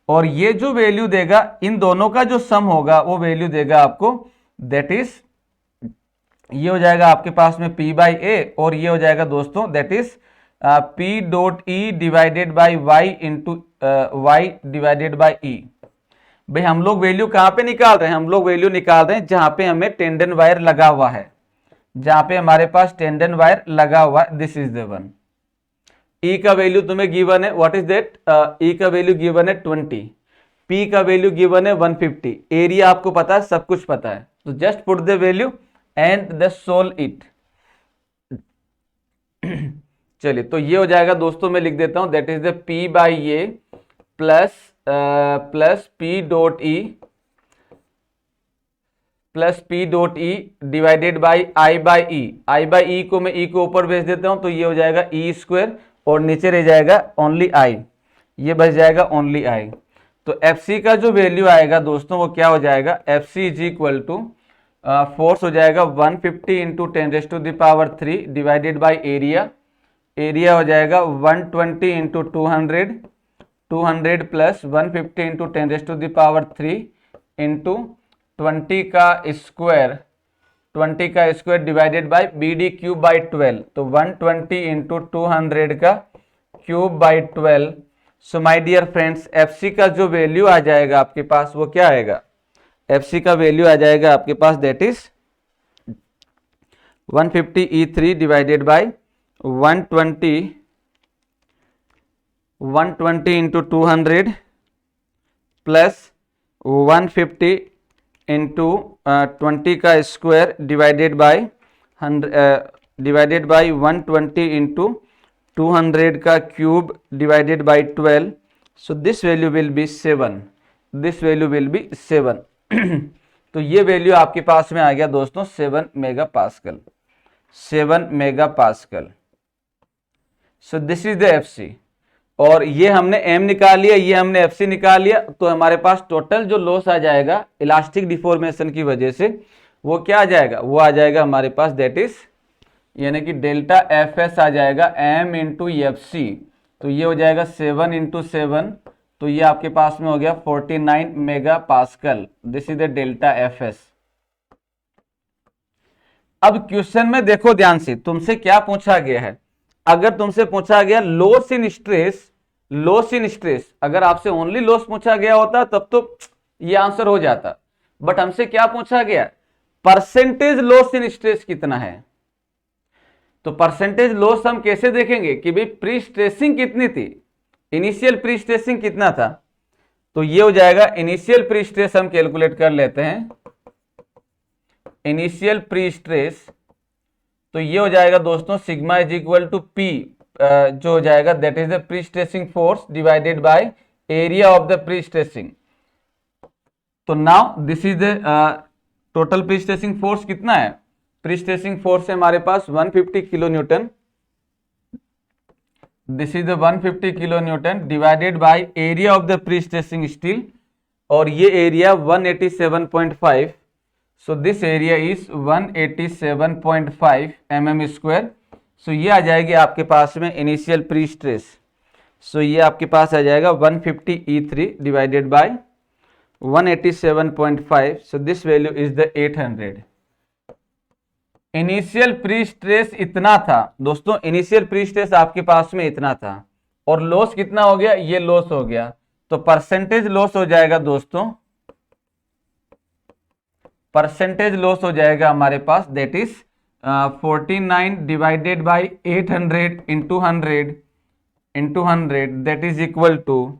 और ये जो वैल्यू देगा, इन दोनों का जो सम होगा वो वैल्यू देगा आपको, दैट इज ये हो जाएगा आपके पास में P बाई ए, और ये हो जाएगा दोस्तों that is P dot E divided by Y into Y divided by E. भाई हम लोग वैल्यू कहां पे निकाल रहे हैं, हम लोग वैल्यू निकाल रहे हैं जहां पे हमें टेंडन वायर लगा हुआ है, जहां पे हमारे पास टेंडन वायर लगा हुआ है, दिस इज द वन। ई का वैल्यू तुम्हें गिवन है, व्हाट इज दैट, ई का वैल्यू गिवन है 20, पी का वैल्यू गिवन है 150, एरिया आपको पता है, सब कुछ पता है। तो just put the value and the solve it. चलिए, तो ये हो जाएगा दोस्तों, मैं लिख देता हूं, that is the P by A plus P dot E plus P dot E divided by I by E. I by E को मैं E को ऊपर भेज देता हूं, तो ये हो जाएगा E स्क्वायर, और नीचे रह जाएगा ओनली I, ये बच जाएगा ओनली I। तो FC का जो वैल्यू आएगा दोस्तों वो क्या हो जाएगा, FC is equal to force हो जाएगा 150 into 10 raise to the power 3 divided by area, area हो जाएगा 120 into 200 plus 150 into 10 raise to the power 3 into 20 का square divided by BD cube by 12। तो 120 इंटू 200 का cube by 12। So my dear friends, FC का जो value आ जाएगा आपके पास वो क्या आएगा, FC का वैल्यू आ जाएगा आपके पास, that is 150 E3 divided by 120 into 200 plus 150 into 20 का स्क्वायर डिवाइडेड बाई 120 इंटू 200 का cube divided by 12। So this value will be 7, this value will be 7। तो ये वैल्यू आपके पास में आ गया दोस्तों 7 mega pascal, 7 mega pascal. So this is the FC, और ये हमने M निकाल लिया, ये हमने FC निकाल लिया। तो हमारे पास टोटल जो लॉस आ जाएगा इलास्टिक डिफॉर्मेशन की वजह से, वो क्या आ जाएगा, वो आ जाएगा हमारे पास, दैट इज यानी कि डेल्टा FS आ जाएगा M इंटू FC। तो ये हो जाएगा 7 इंटू 7, तो ये आपके पास में हो गया 49 mega pascal, this is the delta FS। अब क्वेश्चन में देखो ध्यान से, तुमसे क्या पूछा गया है, अगर तुमसे पूछा गया loss in stress, loss in stress, अगर आपसे ओनली लॉस पूछा गया होता तब तो ये आंसर हो जाता, बट हमसे क्या पूछा गया, परसेंटेज लॉस इन स्ट्रेस कितना है। तो परसेंटेज लॉस हम कैसे देखेंगे कि भाई प्री स्ट्रेसिंग कितनी थी, इनिशियल प्री स्ट्रेसिंग कितना था। तो ये हो जाएगा इनिशियल प्री स्ट्रेस, हम कैलकुलेट कर लेते हैं इनिशियल प्री स्ट्रेस। तो ये हो जाएगा दोस्तों sigma is equal to P, जो हो जाएगा that is the pre stressing force divided by area of the pre stressing. तो now this is the total pre stressing force कितना है, प्री स्ट्रेसिंग फोर्स है हमारे पास 150 kilo newton, this is the 150 kilo newton divided by area of the pre stressing steel, और ये area 187.5, so this area is 187.5 mm square. सो ये आ जाएगी आपके पास में इनिशियल प्री स्ट्रेस। सो ये आपके पास आ जाएगा 150 E3 divided by 187.5, so this value is the 800। Initial pre stress इतना था दोस्तों, इनिशियल प्री स्ट्रेस आपके पास में इतना था, और लॉस कितना हो गया, ये लॉस हो गया। तो परसेंटेज लॉस हो जाएगा दोस्तों, परसेंटेज लॉस हो जाएगा हमारे पास that is 49 divided by 800 into 100 that is equal to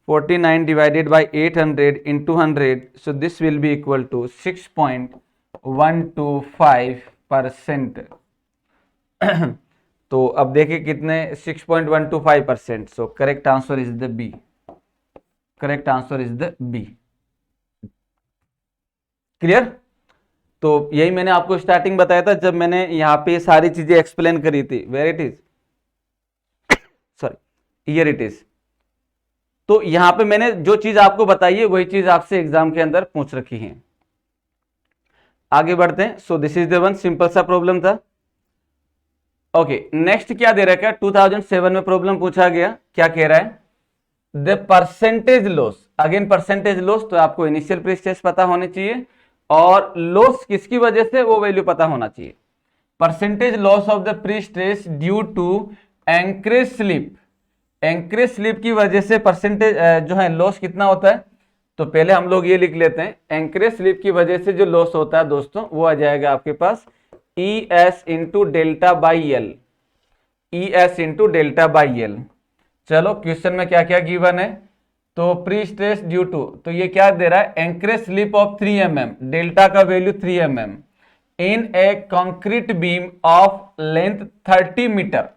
49 divided by 800 into 100, so this will be equal to 6.125%। तो अब देखिए कितने 6.125%, so correct answer is the B, correct answer is the B. Clear. तो यही मैंने आपको स्टार्टिंग बताया था जब मैंने यहाँ पे सारी चीजें एक्सप्लेन करी थी, where it is, sorry here it is. तो यहां पे मैंने जो चीज आपको बताई है वही चीज आपसे एग्जाम के अंदर पूछ रखी है। आगे बढ़ते हैं। सो this is the one, simple सा प्रॉब्लम था। ओके, नेक्स्ट क्या दे रखा है, 2007 में प्रॉब्लम पूछा गया, क्या कह रहा है, the percentage loss, again percentage loss, तो आपको इनिशियल प्री स्ट्रेस पता होनी चाहिए और लॉस किसकी वजह से वो वैल्यू पता होना चाहिए। Percentage loss of the pre stress due to anchorage slip, anchorage slip की वजह से परसेंटेज जो है लॉस कितना होता है। तो पहले हम लोग ये लिख लेते हैं, एंकरेज स्लिप की वजह से जो लॉस होता है दोस्तों वो आ जाएगा आपके पास E S into delta by L, E S into delta by L. चलो क्वेश्चन में क्या क्या गिवन है, तो प्री स्ट्रेस ड्यू टू, तो ये क्या दे रहा है, anchorage slip of 3 mm, delta का value 3 mm in a concrete beam of length 30 metre.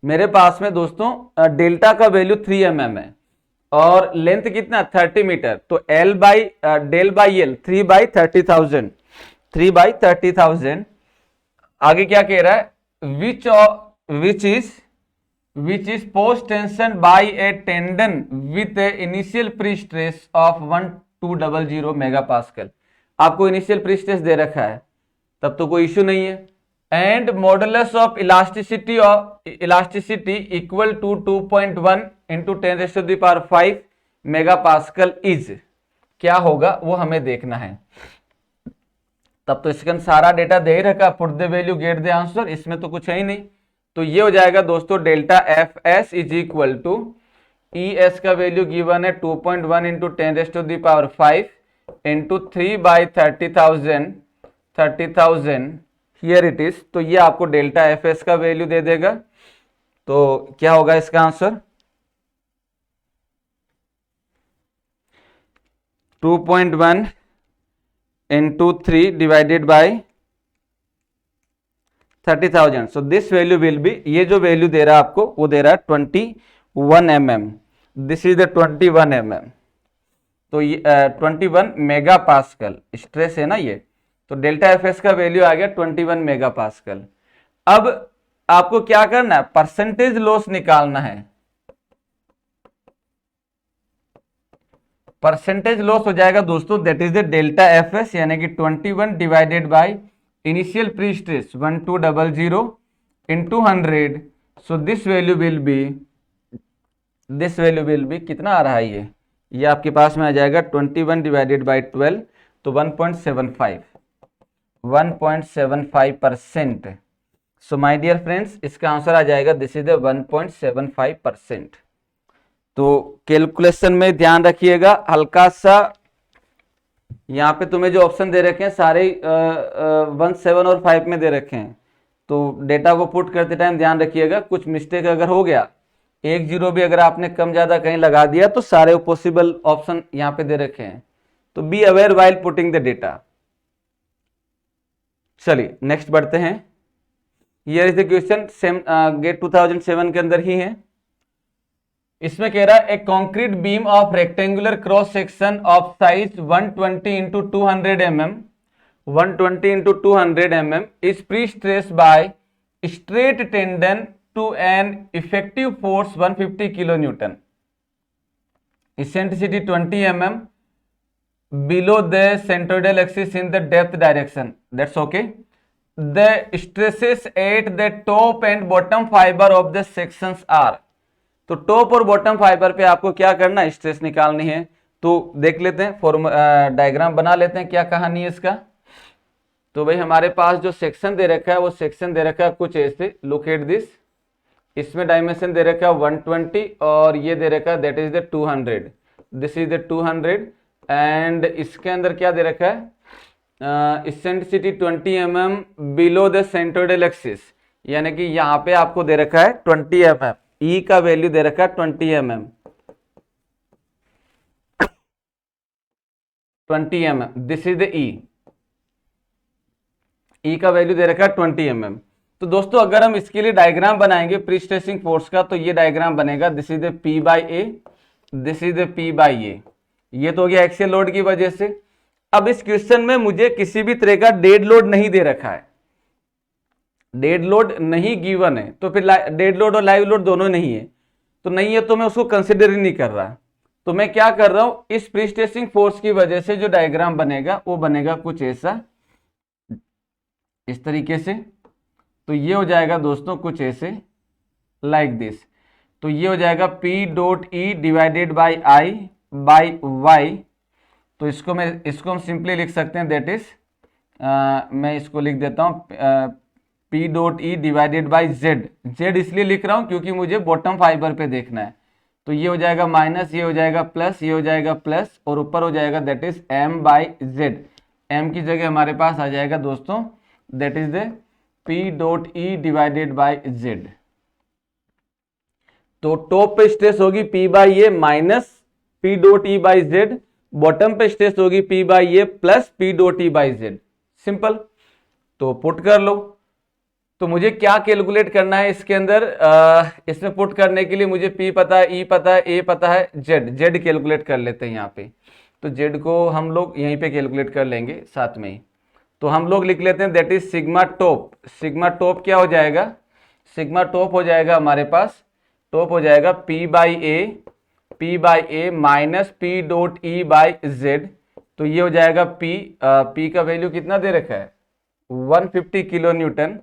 मेरे पास में दोस्तों डेल्टा का वैल्यू 3 mm है और लेंथ कितना 30 मीटर, तो L by del by L 3/30,000, 3/30,000। आगे क्या कह रहा है, which is post tension by a tendon with a initial pre-stress of 1200 megapascal। आपको इनिशियल प्री स्ट्रेस दे रखा है तब तो कोई इश्यू नहीं है, and modulus of elasticity equal to 2.1 into 10⁵ megapascal is, क्या होगा वो हमें देखना है। तब तो इसका सारा डेटा दे ही रखा, put the value get the answer, इसमें तो कुछ है ही नहीं। तो ये हो जाएगा दोस्तों delta F S is equal to E S का वैल्यू गिवन है 2.1 into 10⁵ into 3/30,000 here it is. तो ये आपको डेल्टा एफ एस का वैल्यू दे देगा। तो क्या होगा इसका answer, 2.1 into 3 divided by 30,000। So this value will be, ये जो वैल्यू दे रहा है आपको वो दे रहा है 21 mm, this is the 21 mm। तो ये 21 मेगा पास्कल स्ट्रेस है ना ये, तो डेल्टा एफ एस का वैल्यू आ गया 21 मेगा पास्कल। अब आपको क्या करना है, परसेंटेज लॉस निकालना है। परसेंटेज लॉस हो जाएगा दोस्तों that is the delta F S, यानी कि 21 divided by initial pre stress 1200 into 100। So this value will B कितना आ रहा है, ये आपके पास में आ जाएगा 21 डिवाइडेड बाय 12, तो 1.75%। सो माय डियर फ्रेंड्स, इसका आंसर आ जाएगा दिस इज द 1.75%। तो कैलकुलेशन में ध्यान रखिएगा, हल्का सा यहाँ पे तुम्हें जो ऑप्शन दे रखे हैं सारे 1, 7 और 5 में दे रखे हैं। तो डेटा को पुट करते टाइम ध्यान रखिएगा, कुछ मिस्टेक अगर हो गया, 1 0 भी अगर आपने कम ज़्यादा कहीं लगा दिया तो सारे पॉसिबल ऑप्शन यहाँ पे दे रखे हैं। तो be aware while putting the data. चलिए नेक्स्ट बढ़ते हैं। Here is the question, same GATE 2007 के अंदर ही है। इसमें कह रहा है a concrete beam of rectangular cross section of size 120 into 200 mm 120 into 200 mm is pre stressed by straight tendon to an effective force 150 kilo newton, eccentricity 20 mm below the centroidal axis in the depth direction. That's okay. The stresses at the top and bottom fiber of the sections are. तो top और bottom fibre पे आपको क्या करना है, stress निकालनी है। तो देख लेते हैं, डायग्राम बना लेते हैं, क्या कहानी है इसका। तो भाई हमारे पास जो सेक्शन दे रखा है वो सेक्शन दे रखा है कुछ ऐसे, लुक एट दिस। इसमें डायमेंशन दे रखा है 120 और ये दे रखा है that is the 200, this is the 200 and इसके अंदर क्या दे रखा है, eccentricity 20 mm below the centroidal axis, यानी कि यहाँ पे आपको दे रखा है 20 mm, ई का वैल्यू दे रखा है 20 mm, 20 mm, this is the E का वैल्यू दे रखा है 20 mm। तो दोस्तों अगर हम इसके लिए डायग्राम बनाएंगे प्री स्ट्रेसिंग फोर्स का, तो ये डायग्राम बनेगा, this is the P by A, this is the P by A. ये तो हो गया एक्सियल लोड की वजह से। अब इस क्वेश्चन में मुझे किसी भी तरह का डेड लोड नहीं दे रखा है, डेड लोड नहीं गिवन है, तो फिर डेड लोड और लाइव लोड दोनों नहीं है, तो नहीं है तो मैं उसको कंसिडर ही नहीं कर रहा। तो मैं क्या कर रहा हूं, इस प्री स्ट्रेसिंग फोर्स की वजह से जो डायग्राम बनेगा वो बनेगा कुछ ऐसा, इस तरीके से। तो ये हो जाएगा दोस्तों कुछ ऐसे, लाइक दिस। तो ये हो जाएगा P dot E divided by I by Y. तो इसको हम सिंपली लिख सकते हैं, दैट इज मैं इसको लिख देता हूँ P dot E divided by Z. Z इसलिए लिख रहा हूँ क्योंकि मुझे बॉटम फाइबर पे देखना है। तो ये हो जाएगा माइनस, ये हो जाएगा प्लस, ये हो जाएगा प्लस और ऊपर हो जाएगा that is M by Z. M की जगह हमारे पास आ जाएगा दोस्तों that is the P dot E divided by Z. तो टॉप पे स्ट्रेस होगी P by A minus P dot E by Z, bottom पे स्ट्रेस होगी P by A plus P dot E by Z. Simple. तो put कर लो। तो मुझे क्या कैलकुलेट करना है इसके अंदर, इसमें पुट करने के लिए मुझे पी पता है, ई पता है, ए पता है, जेड, जेड कैलकुलेट कर लेते हैं यहाँ पे। तो जेड को हम लोग यहीं पे कैलकुलेट कर लेंगे साथ में ही। तो हम लोग लिख लेते हैं that is sigma top. Sigma top क्या हो जाएगा, सिग्मा टॉप हो जाएगा हमारे पास, टॉप हो जाएगा P by A minus P dot E by Z. तो ये हो जाएगा पी का वैल्यू कितना दे रखा है 150 किलो न्यूटन।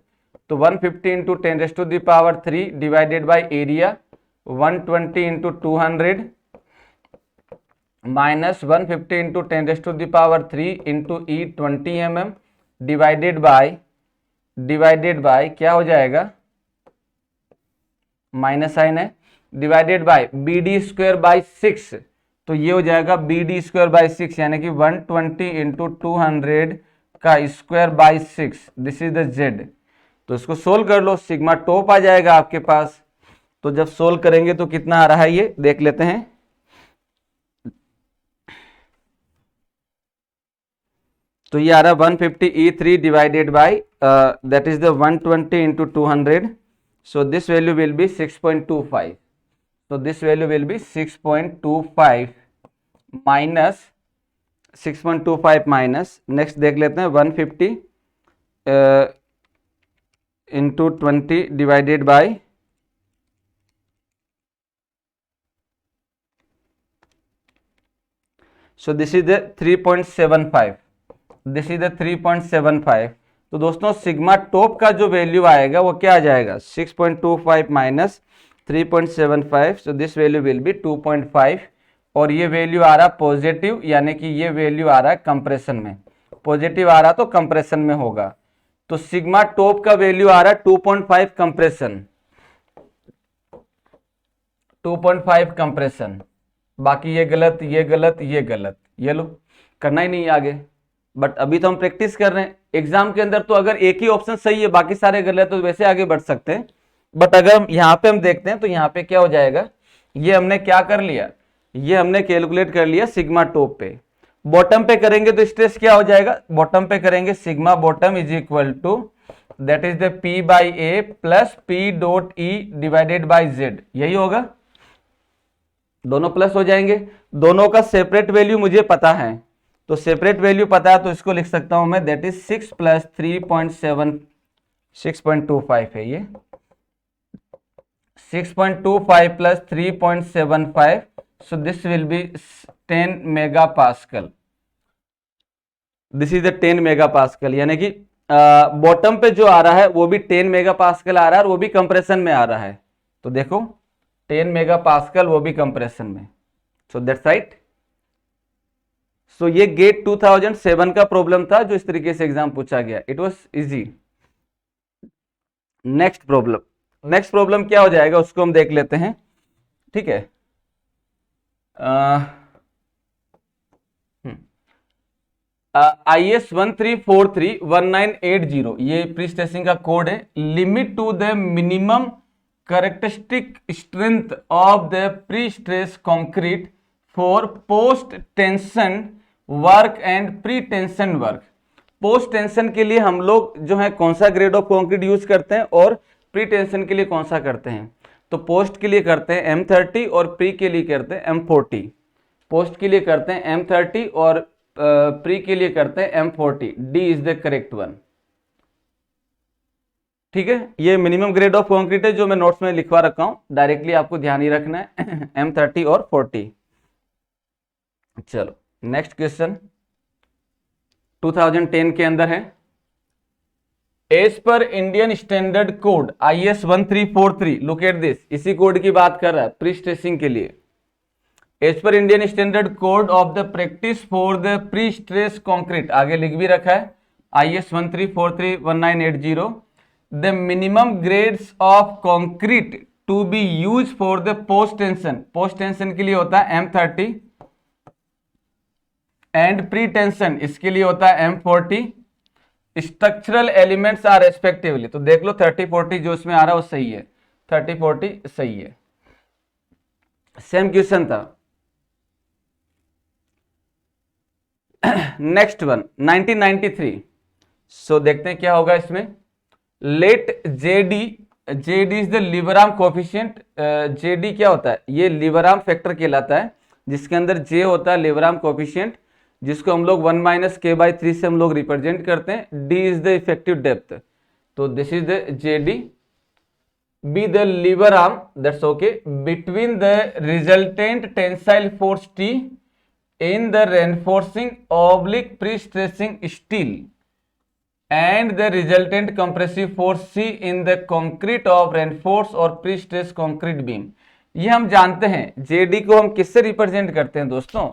तो 150 into 10⁻³ divided by area 120 into 200 minus 150 into 10⁻³ into E 20 mm divided by क्या हो जाएगा, माइनस साइन है, divided by B D square by 6। तो ये हो जाएगा बी डी स्क्वायर बाई 6, यानी कि 120 इंटू 200 का square by 6, this is the Z. तो इसको सोल्व कर लो, सिग्मा टॉप आ जाएगा आपके पास। तो जब सोल्व करेंगे तो कितना आ रहा है ये देख लेते हैं। तो ये आ रहा है 150 E3 divided by that is the 120 into 200। So this value will B 6.25। तो this value will B 6.25 minus 6.25 minus, next देख लेते हैं 150 into 20 divided by so this is the 3.75, this is the 3.75। तो दोस्तों सिग्मा टॉप का जो value आएगा वो क्या आ जाएगा 6.25 minus 3.75। So this value will B 2.5 और ये वैल्यू आ रहा पॉजिटिव, यानी कि ये वैल्यू आ रहा है कंप्रेशन में, पॉजिटिव आ रहा तो कंप्रेशन में होगा। तो सिग्मा टॉप का वैल्यू आ रहा है 2.5 कंप्रेशन, 2.5 कंप्रेशन। बाकी ये गलत, ये गलत, ये गलत, ये लो करना ही नहीं है आगे। बट अभी तो हम प्रैक्टिस कर रहे हैं। एग्जाम के अंदर तो अगर एक ही ऑप्शन सही है बाकी सारे गलत तो वैसे आगे बढ़ सकते हैं। बट अगर हम यहाँ पे हम देखते हैं तो यहाँ पे क्या हो जाएगा, ये हमने क्या कर लिया, ये हमने कैलकुलेट कर लिया सिग्मा टॉप पे। बॉटम पे करेंगे तो स्ट्रेस क्या हो जाएगा, बॉटम पे करेंगे sigma bottom is equal to that is the P by A plus P dot E divided by Z, यही होगा। दोनों प्लस हो जाएंगे। दोनों का सेपरेट वैल्यू मुझे पता है, तो सेपरेट वैल्यू पता है तो इसको लिख सकता हूं मैं दैट इज 6 प्लस 3.7 6.25 है ये 6.25 plus 3.75, so this will be 10 megapascal, this is the 10 megapascal, यानी कि बॉटम पे जो आ रहा है वो भी 10 मेगापास्कल आ रहा है और वो भी कंप्रेशन में आ रहा है। तो देखो 10 मेगापास्कल वो भी कंप्रेशन में, सो दैट्स राइट। सो ये गेट 2007 का प्रॉब्लम था जो इस तरीके से एग्जाम पूछा गया, it was easy. Next problem क्या हो जाएगा उसको हम देख लेते हैं, ठीक है। IS 13431980 ये प्री स्ट्रेसिंग का कोड है। Limit to the minimum characteristic strength of the pre stress concrete for post tension work and pre tension work. Post tension के लिए हम लोग जो है कौन सा ग्रेड ऑफ कंक्रीट यूज करते हैं और प्री टेंशन के लिए कौन सा करते हैं। तो पोस्ट के लिए करते हैं M30 और प्री के लिए करते हैं M40। पोस्ट के लिए करते हैं M30 और प्री के लिए करते हैं M40। D is the correct one, ठीक है। ये मिनिमम ग्रेड ऑफ कंक्रीट है जो मैं नोट्स में लिखवा रखा हूं, डायरेक्टली आपको ध्यान ही रखना है M30 और 40। चलो नेक्स्ट क्वेश्चन 2010 के अंदर है। As per Indian standard code IS 1343, look at this, इसी कोड की बात कर रहा है प्री स्ट्रेसिंग के लिए। As per Indian standard code of the practice for the pre stress concrete, आगे लिख भी रखा है IS 13431980, the minimum grades of concrete to be use for the post tension. Post tension के लिए होता है M30 एंड प्री टेंशन इसके लिए होता है M40। Structural elements are respectively, तो देख लो 30-40 जो इसमें आ रहा है वो सही है, 30-40 सही है। सेम क्वेश्चन था। Next one 1993। सो देखते हैं क्या होगा इसमें। Let JD is the lever arm coefficient. JD क्या होता है, ये लीवरआर्म फैक्टर कहलाता है जिसके अंदर जे होता है लीवरआर्म कोफिशिएंट, जिसको हम लोग 1 - k/3 से हम लोग रिप्रेजेंट करते हैं। D is the effective depth, तो this is the JD. Be the lever arm, that's okay, between the resultant tensile force T in the reinforcing oblique pre-stressing steel and the resultant compressive force C in the concrete of reinforced or pre-stress concrete beam। ये हम जानते हैं JD को हम किससे represent करते हैं दोस्तों।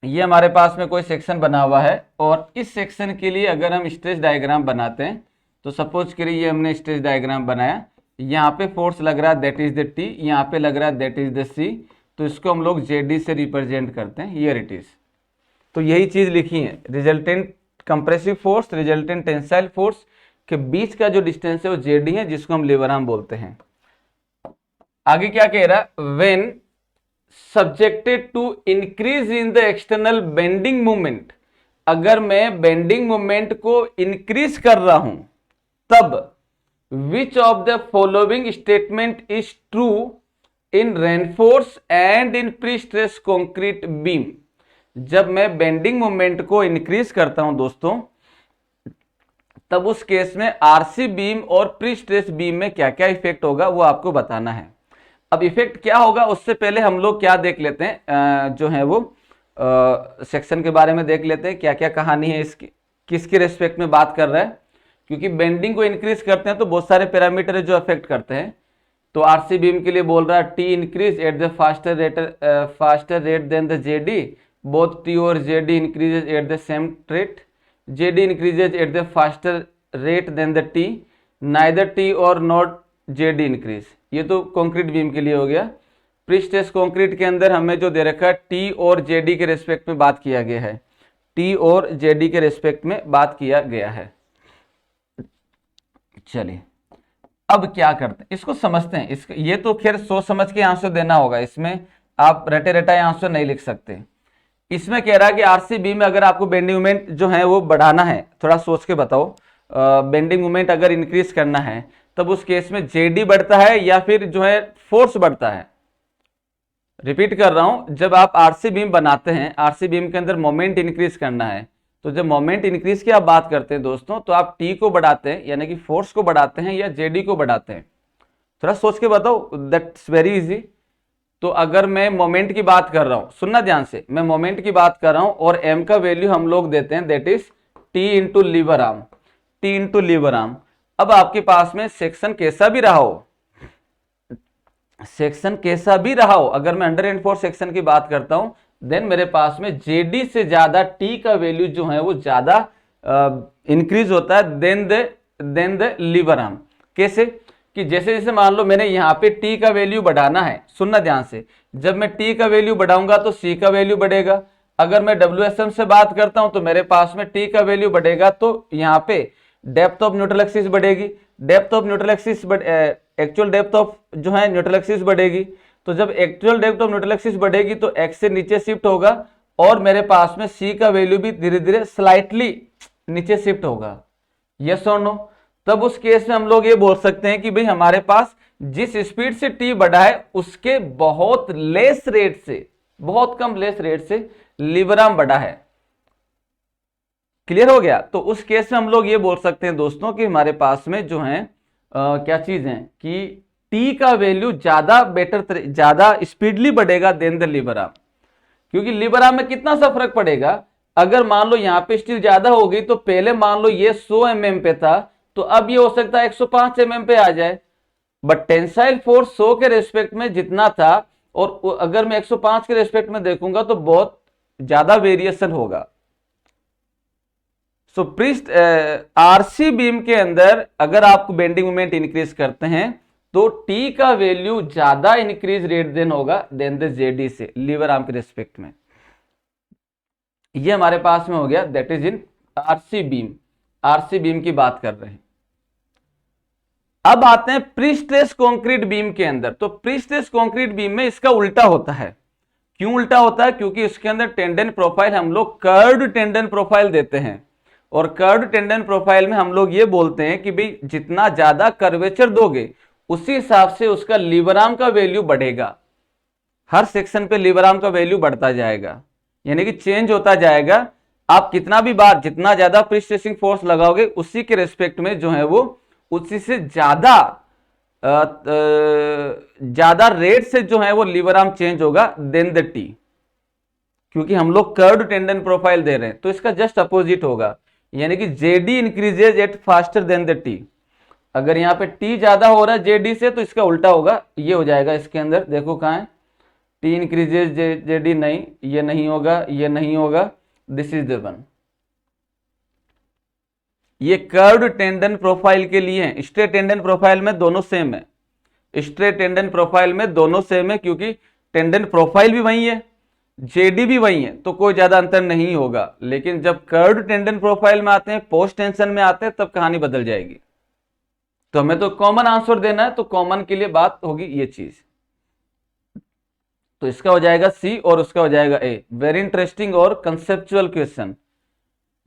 ये हमारे पास में कोई सेक्शन बना हुआ है और इस सेक्शन के लिए अगर हम स्ट्रेस डायग्राम बनाते हैं तो सपोज करिए ये हमने स्ट्रेस डायग्राम बनाया, यहाँ पे फोर्स लग रहा है दैट इज द T, यहाँ पे लग रहा है दैट इज द C, तो इसको हम लोग जेडी से रिप्रेजेंट करते हैं, हियर इट इज। तो यही चीज लिखी है, resultant compressive force resultant tensile force के बीच का जो डिस्टेंस है वो जेडी है, जिसको हम लीवरआर्म बोलते हैं। आगे क्या कह रहा है, when subjected to increase in the external bending movement, अगर मैं बेंडिंग मूवमेंट को इंक्रीज कर रहा हूं तब विच of the following statement is true in reinforce and in pre stress concrete beam. जब मैं बेंडिंग मोमेंट को इंक्रीज करता हूं दोस्तों तब उस केस में आरसी बीम और प्री स्ट्रेस बीम में क्या क्या इफेक्ट होगा वो आपको बताना है। अब इफेक्ट क्या होगा उससे पहले हम लोग क्या देख लेते हैं, जो है वो सेक्शन के बारे में देख लेते हैं, क्या क्या कहानी है इसकी, किसके रेस्पेक्ट में बात कर रहा है। क्योंकि बेंडिंग को इंक्रीज करते हैं तो बहुत सारे पैरामीटर है जो अफेक्ट करते हैं। तो आरसी बीम के लिए बोल रहा है T increase at the faster rate than the JD, both T और JD increases at the same rate, JD increases at the faster rate than the T, neither T और नॉट जेडी इंक्रीज। ये तो concrete beam के लिए हो गया। Pre stress concrete के अंदर हमें जो दे रखा है टी और जेडी के रेस्पेक्ट में बात किया गया है, टी और जेडी के रेस्पेक्ट में बात किया गया है। चलिए अब क्या करते हैं, इसको समझते हैं। ये तो खैर सोच समझ के आंसर देना होगा, इसमें आप रटे रटाए आंसर नहीं लिख सकते। इसमें कह रहा है कि आरसीबी में अगर आपको बेंडिंग मोमेंट जो है वो बढ़ाना है, थोड़ा सोच के बताओ, बेंडिंग मोमेंट अगर इंक्रीज करना है तब उस केस में जेडी बढ़ता है या फिर जो है फोर्स बढ़ता है। रिपीट कर रहा हूं, जब आप आरसी बीम बनाते हैं, आरसी बीम के अंदर मोमेंट इंक्रीज करना है, तो जब मोमेंट इंक्रीज की आप बात करते हैं दोस्तों, तो आप टी को बढ़ाते हैं यानी कि फोर्स को बढ़ाते हैं या जेडी को बढ़ाते हैं। थोड़ा सोच के बताओ, दैट्स वेरी इजी। तो अगर मैं मोमेंट की बात कर रहा हूं, सुनना ध्यान से, मैं मोमेंट की बात कर रहा हूं और एम का वैल्यू हम लोग देते हैं that is T into lever arm, T into lever arm. अब आपके पास में सेक्शन कैसा भी रहा हो, सेक्शन कैसा भी रहा हो, अगर मैं अंडर एंड फोर सेक्शन की बात करता हूं, देन मेरे पास में जेडी से ज्यादा टी का वैल्यू जो है वो ज्यादा इंक्रीज होता है देन द लीवर आर्म। कैसे कि जैसे जैसे मान लो मैंने यहाँ पे टी का वैल्यू बढ़ाना है, सुनना ध्यान से, जब मैं टी का वैल्यू बढ़ाऊंगा तो सी का वैल्यू बढ़ेगा। अगर मैं WSM से बात करता हूं तो मेरे पास में टी का वैल्यू बढ़ेगा तो यहाँ पे डेप्थ ऑफ न्यूट्रल एक्सिस बढ़ेगी, depth of neutral axis actual depth of जो है न्यूट्रल एक्सिस बढ़ेगी। तो जब actual depth of neutral axis बढ़ेगी तो एक्स से नीचे शिफ्ट होगा और मेरे पास में सी का वैल्यू भी धीरे धीरे स्लाइटली नीचे शिफ्ट होगा। यस और नो? तब उस केस में हम लोग ये बोल सकते हैं कि भाई हमारे पास जिस स्पीड से टी बढ़ा है उसके बहुत लेस रेट से, बहुत कम लेस रेट से लीवर आर्म बढ़ा है। क्लियर हो गया? तो उस केस में हम लोग ये बोल सकते हैं दोस्तों कि हमारे पास में जो है क्या चीज है कि टी का वैल्यू ज्यादा बेटर, ज्यादा स्पीडली बढ़ेगा देन द लीवर आर्म। क्योंकि लीवर आर्म में कितना सा फर्क पड़ेगा, अगर मान लो यहाँ पे स्टील ज्यादा हो गई तो पहले मान लो ये 100 mm पे था तो अब ये हो सकता है 105 mm पे आ जाए, बट टेंसाइल फोर्स 100 के रेस्पेक्ट में जितना था और अगर मैं 105 के रेस्पेक्ट में देखूंगा तो बहुत ज्यादा वेरिएशन होगा। सो प्रिस्ट आरसी बीम के अंदर अगर आपको बेंडिंग मोमेंट इंक्रीज करते हैं तो टी का वैल्यू ज्यादा इंक्रीज रेट देन होगा देन द जेडी से लीवर आर्म के रेस्पेक्ट में। ये हमारे पास में हो गया, that is in RC beam, RC beam की बात कर रहे हैं। अब आते हैं प्री स्ट्रेस कंक्रीट बीम के अंदर। तो प्री स्ट्रेस कंक्रीट बीम में इसका उल्टा होता है। क्यों उल्टा होता है? क्योंकि इसके अंदर टेंडन प्रोफाइल हम लोग कर्व्ड टेंडन प्रोफाइल देते हैं और कर्व्ड टेंडन प्रोफाइल में हम लोग ये बोलते हैं कि भाई जितना ज्यादा कर्वेचर दोगे उसी हिसाब से उसका लीवर आर्म का वैल्यू बढ़ेगा। हर सेक्शन पे लीवर आर्म का वैल्यू बढ़ता जाएगा, यानी कि चेंज होता जाएगा। आप कितना भी बार जितना ज्यादा प्री स्ट्रेसिंग फोर्स लगाओगे उसी के रेस्पेक्ट में जो है वो उसी से ज्यादा रेट से जो है वो लीवर आर्म चेंज होगा देन द टी। क्योंकि हम लोग कर्व्ड टेंडन प्रोफाइल दे रहे हैं तो इसका जस्ट अपोजिट होगा, यानी कि JD increases eight faster than the T. अगर यहाँ पे टी ज्यादा हो रहा है जेडी से तो इसका उल्टा होगा, ये हो जाएगा। इसके अंदर देखो कहाँ है, टी इंक्रीजेज जेडी, नहीं ये नहीं होगा, ये नहीं होगा, दिस इज द वन। ये कर्व्ड टेंडन प्रोफाइल के लिए है। स्ट्रेट टेंडन प्रोफाइल में दोनों सेम है, स्ट्रेट टेंडन प्रोफाइल में दोनों सेम है क्योंकि टेंडन प्रोफाइल भी वही है, जेडी भी वही है, तो कोई ज्यादा अंतर नहीं होगा। लेकिन जब कर्व्ड टेंडन प्रोफाइल में आते हैं, पोस्ट टेंशन में आते हैं, तब कहानी बदल जाएगी। तो हमें तो कॉमन आंसर देना है, तो कॉमन के लिए बात होगी ये चीज। तो इसका हो जाएगा सी और उसका हो जाएगा ए। वेरी इंटरेस्टिंग और कंसेप्चुअल क्वेश्चन।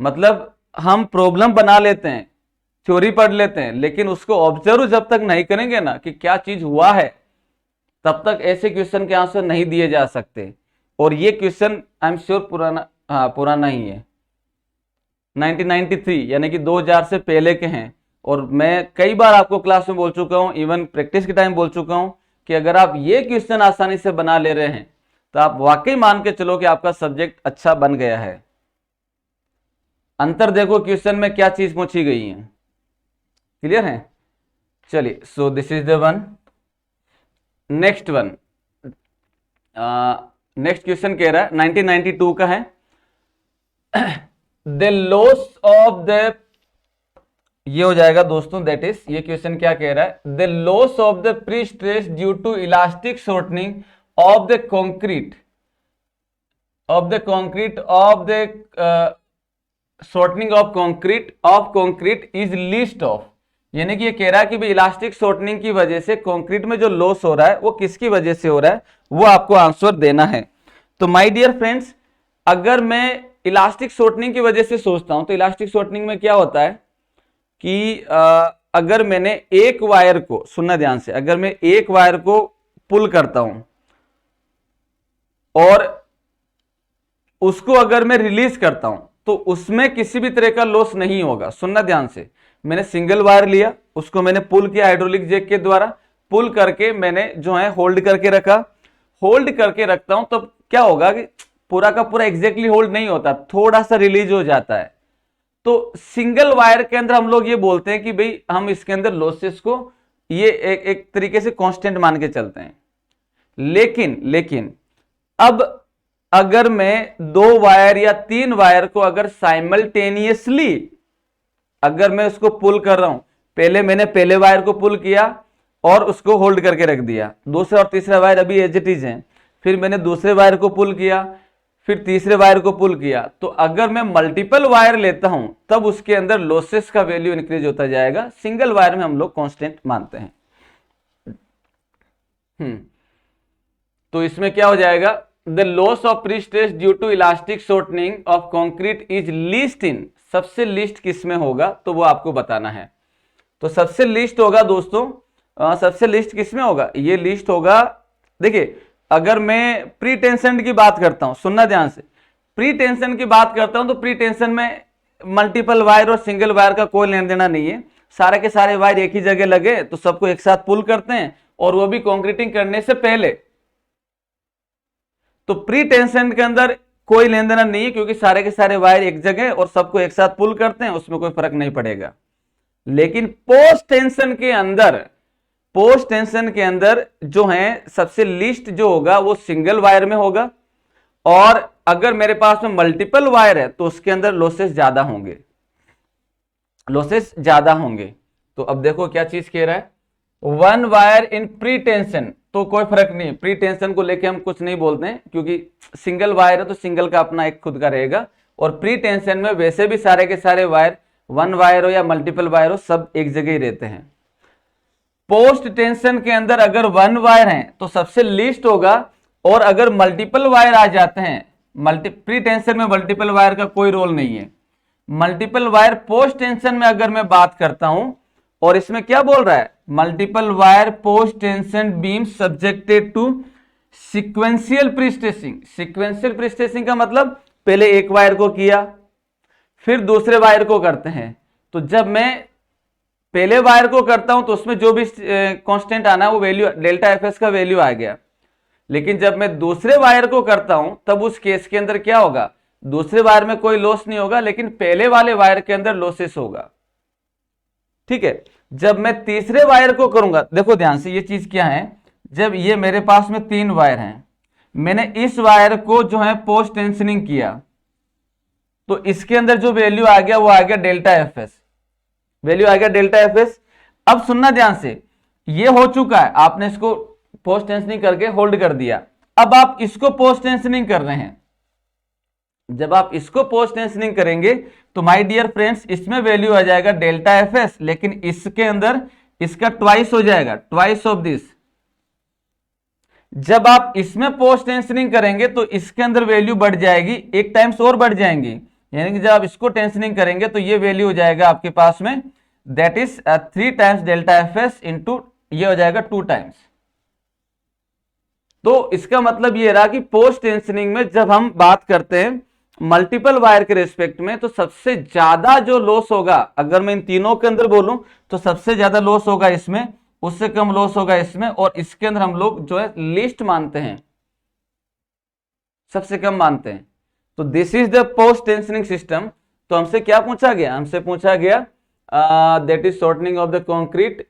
मतलब हम प्रॉब्लम बना लेते हैं, थ्योरी पढ़ लेते हैं, लेकिन उसको ऑब्जर्व जब तक नहीं करेंगे ना कि क्या चीज हुआ है, तब तक ऐसे क्वेश्चन के आंसर नहीं दिए जा सकते। और ये क्वेश्चन आई एम श्योर पुराना, हाँ पुराना ही है, 1993 यानी कि 2000 से पहले के हैं। और मैं कई बार आपको क्लास में बोल चुका हूं, इवन प्रैक्टिस के टाइम बोल चुका हूं कि अगर आप ये क्वेश्चन आसानी से बना ले रहे हैं तो आप वाकई मान के चलो कि आपका सब्जेक्ट अच्छा बन गया है। अंतर देखो क्वेश्चन में क्या चीज पूछी गई है, क्लियर है? चलिए, सो this is the one. Next one, next question कह रहा है 1992 का है। द लॉस ऑफ द, ये हो जाएगा दोस्तों, दैट इज, ये क्वेश्चन क्या कह रहा है, the loss of the pre stress due to elastic shortening of the concrete of the shortening of concrete is least of, यानी कि ये कह रहा है कि भाई इलास्टिक शॉर्टनिंग की वजह से कंक्रीट में जो लॉस हो रहा है वो किसकी वजह से हो रहा है, वो आपको आंसर देना है। तो माय डियर फ्रेंड्स, अगर मैं इलास्टिक शॉर्टनिंग की वजह से सोचता हूं तो इलास्टिक शॉर्टनिंग में क्या होता है कि अगर मैंने एक वायर को, सुनना ध्यान से, अगर मैं एक वायर को पुल करता हूं और उसको अगर मैं रिलीज करता हूं तो उसमें किसी भी तरह का लॉस नहीं होगा। सुनना ध्यान से, मैंने सिंगल वायर लिया, उसको मैंने पुल किया हाइड्रोलिक जैक के द्वारा, पुल करके मैंने जो है होल्ड करके रखा, होल्ड करके रखता हूं, तब क्या होगा कि पूरा का पूरा एग्जैक्टली होल्ड नहीं होता, थोड़ा सा रिलीज हो जाता है। तो सिंगल वायर के अंदर हम लोग ये बोलते हैं कि भाई हम इसके अंदर लॉसेस को ये एक तरीके से कांस्टेंट मान के चलते हैं। लेकिन अब अगर मैं 2 वायर या 3 वायर को अगर साइमल्टेनियसली अगर मैं उसको पुल कर रहा हूं, पहले मैंने पहले वायर को पुल किया और उसको होल्ड करके रख दिया, दूसरा और तीसरा वायर अभी एज इट इज है, फिर मैंने दूसरे वायर को पुल किया, फिर तीसरे वायर को पुल किया, तो अगर मैं मल्टीपल वायर लेता हूं तब उसके अंदर लॉसेस का वैल्यू इंक्रीज होता जाएगा। सिंगल वायर में हम लोग कांस्टेंट मानते हैं। तो इसमें क्या हो जाएगा, the loss of pre stress due to elastic shortening of concrete is least in, सबसे लीस्ट किस में होगा तो वो आपको बताना है। तो सबसे लीस्ट होगा दोस्तों, सबसे लीस्ट किस में होगा, ये लीस्ट होगा, देखिए अगर मैं प्री टेंशन की बात करता हूं, सुनना ध्यान से, प्री टेंशन की बात करता हूं तो प्री टेंशन में मल्टीपल वायर और सिंगल वायर का कोई लेना देना नहीं है, सारे के सारे वायर एक ही जगह लगे तो सबको एक साथ पुल करते हैं, और वो भी कंक्रीटिंग करने से पहले। तो प्री टेंशन के अंदर कोई लेन देना नहीं है, क्योंकि सारे के सारे वायर एक जगह और सबको एक साथ पुल करते हैं, उसमें कोई फर्क नहीं पड़ेगा। लेकिन पोस्ट टेंशन के अंदर जो है सबसे लीस्ट जो होगा वो सिंगल वायर में होगा, और अगर मेरे पास में मल्टीपल वायर है तो उसके अंदर लॉसेस ज्यादा होंगे। तो अब देखो क्या चीज कह रहा है, 1 वायर इन प्री टेंशन, तो कोई फर्क नहीं, प्री टेंशन को लेके हम कुछ नहीं बोलते हैं, क्योंकि सिंगल वायर है तो सिंगल का अपना एक खुद का रहेगा, और प्री टेंशन में वैसे भी सारे के सारे वायर 1 वायर हो या मल्टीपल वायर हो सब एक जगह ही रहते हैं। पोस्ट टेंशन के अंदर अगर 1 वायर है तो सबसे लीस्ट होगा, और अगर मल्टीपल वायर आ जाते हैं, प्री टेंशन में मल्टीपल वायर का कोई रोल नहीं है, मल्टीपल वायर पोस्ट टेंशन में अगर मैं बात करता हूं, और इसमें क्या बोल रहा है, multiple wire post tension beam subjected to sequential prestressing. Sequential prestressing का मतलब पहले एक वायर को किया फिर दूसरे वायर को करते हैं, तो जब मैं पहले वायर को करता हूं तो उसमें जो भी कांस्टेंट आना है वो वैल्यू डेल्टा एफएस का वैल्यू आ गया, लेकिन जब मैं दूसरे वायर को करता हूं तब उस केस के अंदर क्या होगा, दूसरे वायर में कोई लॉस नहीं होगा, लेकिन पहले वाले वायर के अंदर लॉसेस होगा। ठीक है, जब मैं तीसरे वायर को करूंगा, देखो ध्यान से ये चीज क्या है, जब ये मेरे पास में 3 वायर हैं, मैंने इस वायर को जो है पोस्ट टेंशनिंग किया तो इसके अंदर जो वैल्यू आ गया वो आ गया डेल्टा एफएस, वैल्यू आ गया डेल्टा एफएस। अब सुनना ध्यान से, ये हो चुका है, आपने इसको पोस्ट टेंशनिंग करके होल्ड कर दिया, अब आप इसको पोस्ट टेंशनिंग कर रहे हैं, जब आप इसको पोस्ट टेंशनिंग करेंगे तो माय डियर फ्रेंड्स इसमें वैल्यू आ जाएगा डेल्टा एफएस, लेकिन इसके अंदर इसका ट्वाइस हो जाएगा, ट्वाइस ऑफ दिस। जब आप इसमें पोस्ट टेंशनिंग करेंगे तो इसके अंदर वैल्यू बढ़ जाएगी, एक टाइम्स और बढ़ जाएंगी, यानी कि जब आप इसको टेंशनिंग करेंगे तो ये वैल्यू हो जाएगा आपके पास में, that is 3 times delta FS into ये हो जाएगा 2 टाइम्स। तो इसका मतलब ये रहा कि पोस्ट टेंशनिंग में जब हम बात करते हैं मल्टीपल वायर के रेस्पेक्ट में, तो सबसे ज्यादा जो लॉस होगा, अगर मैं इन तीनों के अंदर बोलूं तो सबसे ज्यादा लॉस होगा इसमें, उससे कम लॉस होगा इसमें, और इसके अंदर हम लोग जो है लीस्ट मानते हैं, सबसे कम मानते हैं। तो this is the post tensioning system. तो हमसे क्या पूछा गया, हमसे पूछा गया that is shortening of the concrete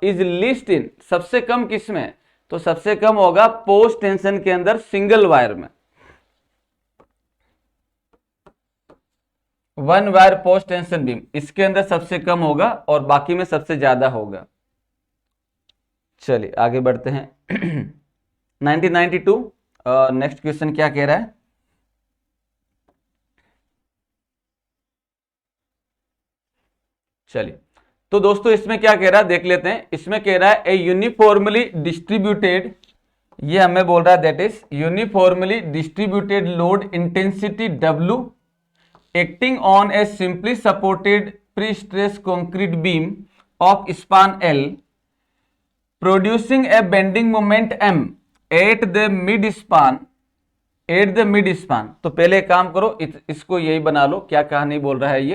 is least in, सबसे कम किसमें, तो सबसे कम होगा पोस्ट टेंशन के अंदर सिंगल वायर में, 1 वायर पोस्ट टेंशन बीम, इसके अंदर सबसे कम होगा और बाकी में सबसे ज्यादा होगा। चलिए आगे बढ़ते हैं। 1992 नेक्स्ट क्वेश्चन क्या कह रहा है? चलिए, तो दोस्तों इसमें क्या कह रहा है देख लेते हैं। इसमें कह रहा है ए यूनिफॉर्मली डिस्ट्रीब्यूटेड, ये हमें बोल रहा है that is uniformly distributed load intensity W acting on A simply supported pre stress concrete beam of span L producing A bending moment M at the mid span, तो पहले एक काम करो, इसको यही बना लो। क्या कहानी बोल रहा है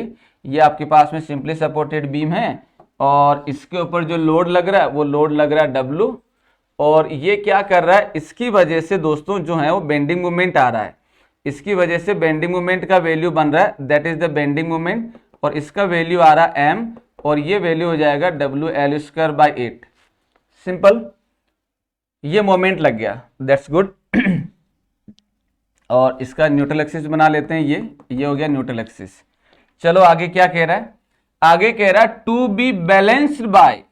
ये आपके पास में सिंपली सपोर्टेड बीम है और इसके ऊपर जो लोड लग रहा है वो लोड लग रहा है W, और ये क्या कर रहा है, इसकी वजह से दोस्तों जो है वो बेंडिंग मोमेंट आ रहा है। इसकी वजह से बेंडिंग मोमेंट का वैल्यू बन रहा है that is the bending moment, और इसका वैल्यू आ रहा है M, और ये वैल्यू हो जाएगा WL²/8। सिंपल, ये मोमेंट लग गया, दैट्स गुड। और इसका न्यूट्रल एक्सिस बना लेते हैं, ये हो गया न्यूट्रल एक्सिस। चलो आगे क्या कह रहा है? आगे कह रहा है टू बी बैलेंस्ड बाय,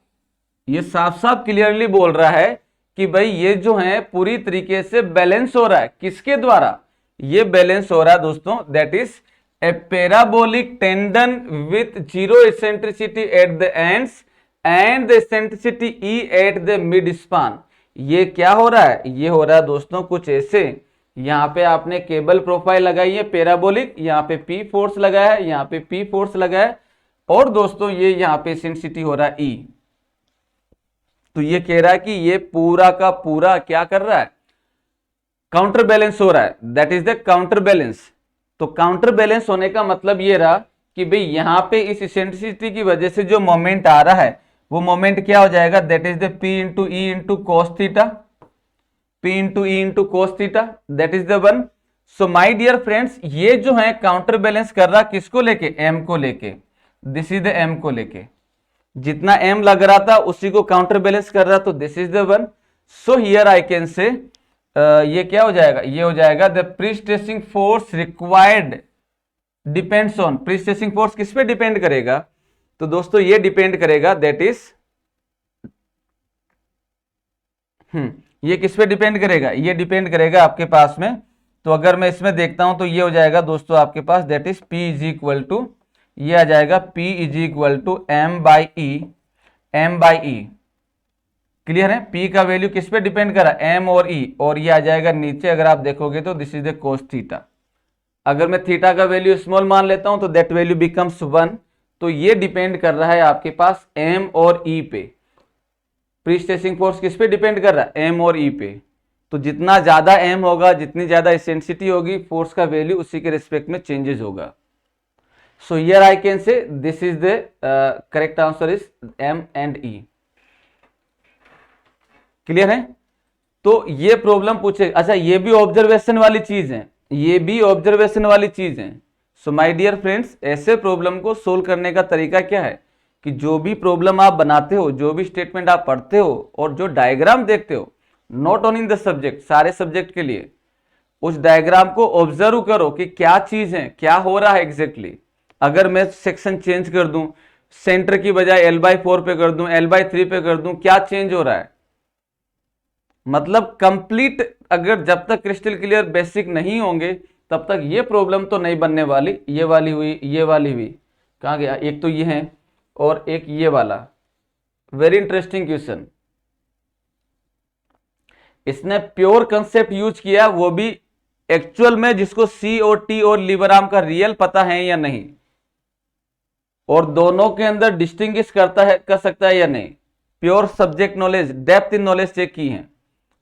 ये साफ साफ क्लियरली बोल रहा है कि भाई ये जो है पूरी तरीके से बैलेंस हो रहा है। किसके द्वारा ये बैलेंस हो रहा है दोस्तों? That is a parabolic tendon with zero eccentricity at the ends and the eccentricity E at the mid span. ये क्या हो रहा है? ये हो रहा है दोस्तों कुछ ऐसे, यहाँ पे आपने केबल प्रोफाइल लगाई है पैराबोलिक, यहाँ पे P फोर्स लगा है, यहाँ पे P फोर्स लगा है, और दोस्तों ये यहाँ पे इसेंट्रिसिटी हो रहा है E। तो ये कह रहा है कि ये पूरा का पूरा क्या कर रहा है? काउंटर बैलेंस हो रहा है, that is the counter balance. तो काउंटर बैलेंस होने का मतलब ये रहा कि भाई यहाँ पे इस इसेंट्रिसिटी की वजह से जो मोमेंट आ रहा है वो मोमेंट क्या हो जाएगा? That is the P into E into cos theta, P into E into cos theta, that is the one. So my dear friends, ये जो है काउंटर बैलेंस कर रहा किसको लेके? M को लेके, दिस इज द M को लेके, जितना M लग रहा था उसी को काउंटर बैलेंस कर रहा, तो this is the one. So here I can say ये क्या हो जाएगा? ये हो जाएगा the pre stressing force required depends on, pre stressing force किस पे डिपेंड करेगा? तो दोस्तों ये डिपेंड करेगा दैट इज ये किस पे डिपेंड करेगा? ये डिपेंड करेगा आपके पास में, तो अगर मैं इसमें देखता हूं तो ये हो जाएगा दोस्तों आपके पास that is P is equal to, ये आ जाएगा P is equal to M/E। Clear है? P का वैल्यू किस पे डिपेंड कर रहा है? M और E, और ये आ जाएगा नीचे अगर आप देखोगे तो this is the cos theta. अगर मैं थीटा का वैल्यू स्मॉल मान लेता हूं तो दैट वैल्यू बिकम्स 1। तो ये डिपेंड कर रहा है आपके पास M और E पे। प्री स्ट्रेसिंग फोर्स किस पे डिपेंड कर रहा है? M और E पे। तो जितना ज्यादा M होगा, जितनी ज्यादा इंटेंसिटी होगी, फोर्स का वैल्यू उसी के रिस्पेक्ट में चेंजेस होगा। So here I can say this is the correct answer is M and E। Clear है? तो ये प्रॉब्लम पूछे, अच्छा ये भी ऑब्जर्वेशन वाली चीज है, ये भी ऑब्जर्वेशन वाली चीज है। सो माय डियर फ्रेंड्स, ऐसे प्रॉब्लम को सोल्व करने का तरीका क्या है कि जो भी प्रॉब्लम आप बनाते हो, जो भी स्टेटमेंट आप पढ़ते हो और जो डायग्राम देखते हो, not only in the subject, सारे सब्जेक्ट के लिए, उस डायग्राम को ऑब्जर्व करो कि क्या चीज है, क्या हो रहा है एग्जैक्टली। अगर मैं सेक्शन चेंज कर दूं, सेंटर की बजाय L/4 पे कर दूं, L/3 पे कर दूं, क्या चेंज हो रहा है? मतलब कंप्लीट, अगर जब तक क्रिस्टल क्लियर बेसिक नहीं होंगे तब तक ये प्रॉब्लम तो नहीं बनने वाली। ये वाली हुई, ये वाली हुई, कहाँ गया? एक तो ये है और एक ये वाला। Very interesting question. इसने प्योर कंसेप्ट यूज किया, वो भी एक्चुअल में, जिसको C और T और लीवर आर्म का रियल पता है या नहीं, और दोनों के अंदर डिस्टिंग्विश करता है, कर सकता है या नहीं। Pure subject knowledge, depth in knowledge check की है।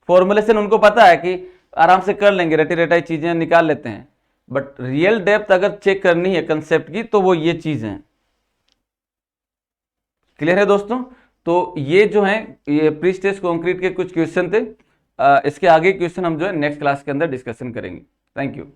फॉर्मुलेशन उनको पता है कि आराम से कर लेंगे, रटी रटाई चीजें निकाल लेते हैं, बट रियल डेप्थ अगर चेक करनी है कंसेप्ट की तो वो ये चीज है। क्लियर है दोस्तों? तो ये जो है ये प्री स्ट्रेस कंक्रीट के कुछ क्वेश्चन थे। इसके आगे क्वेश्चन हम जो है नेक्स्ट क्लास के अंदर डिस्कशन करेंगे। Thank you.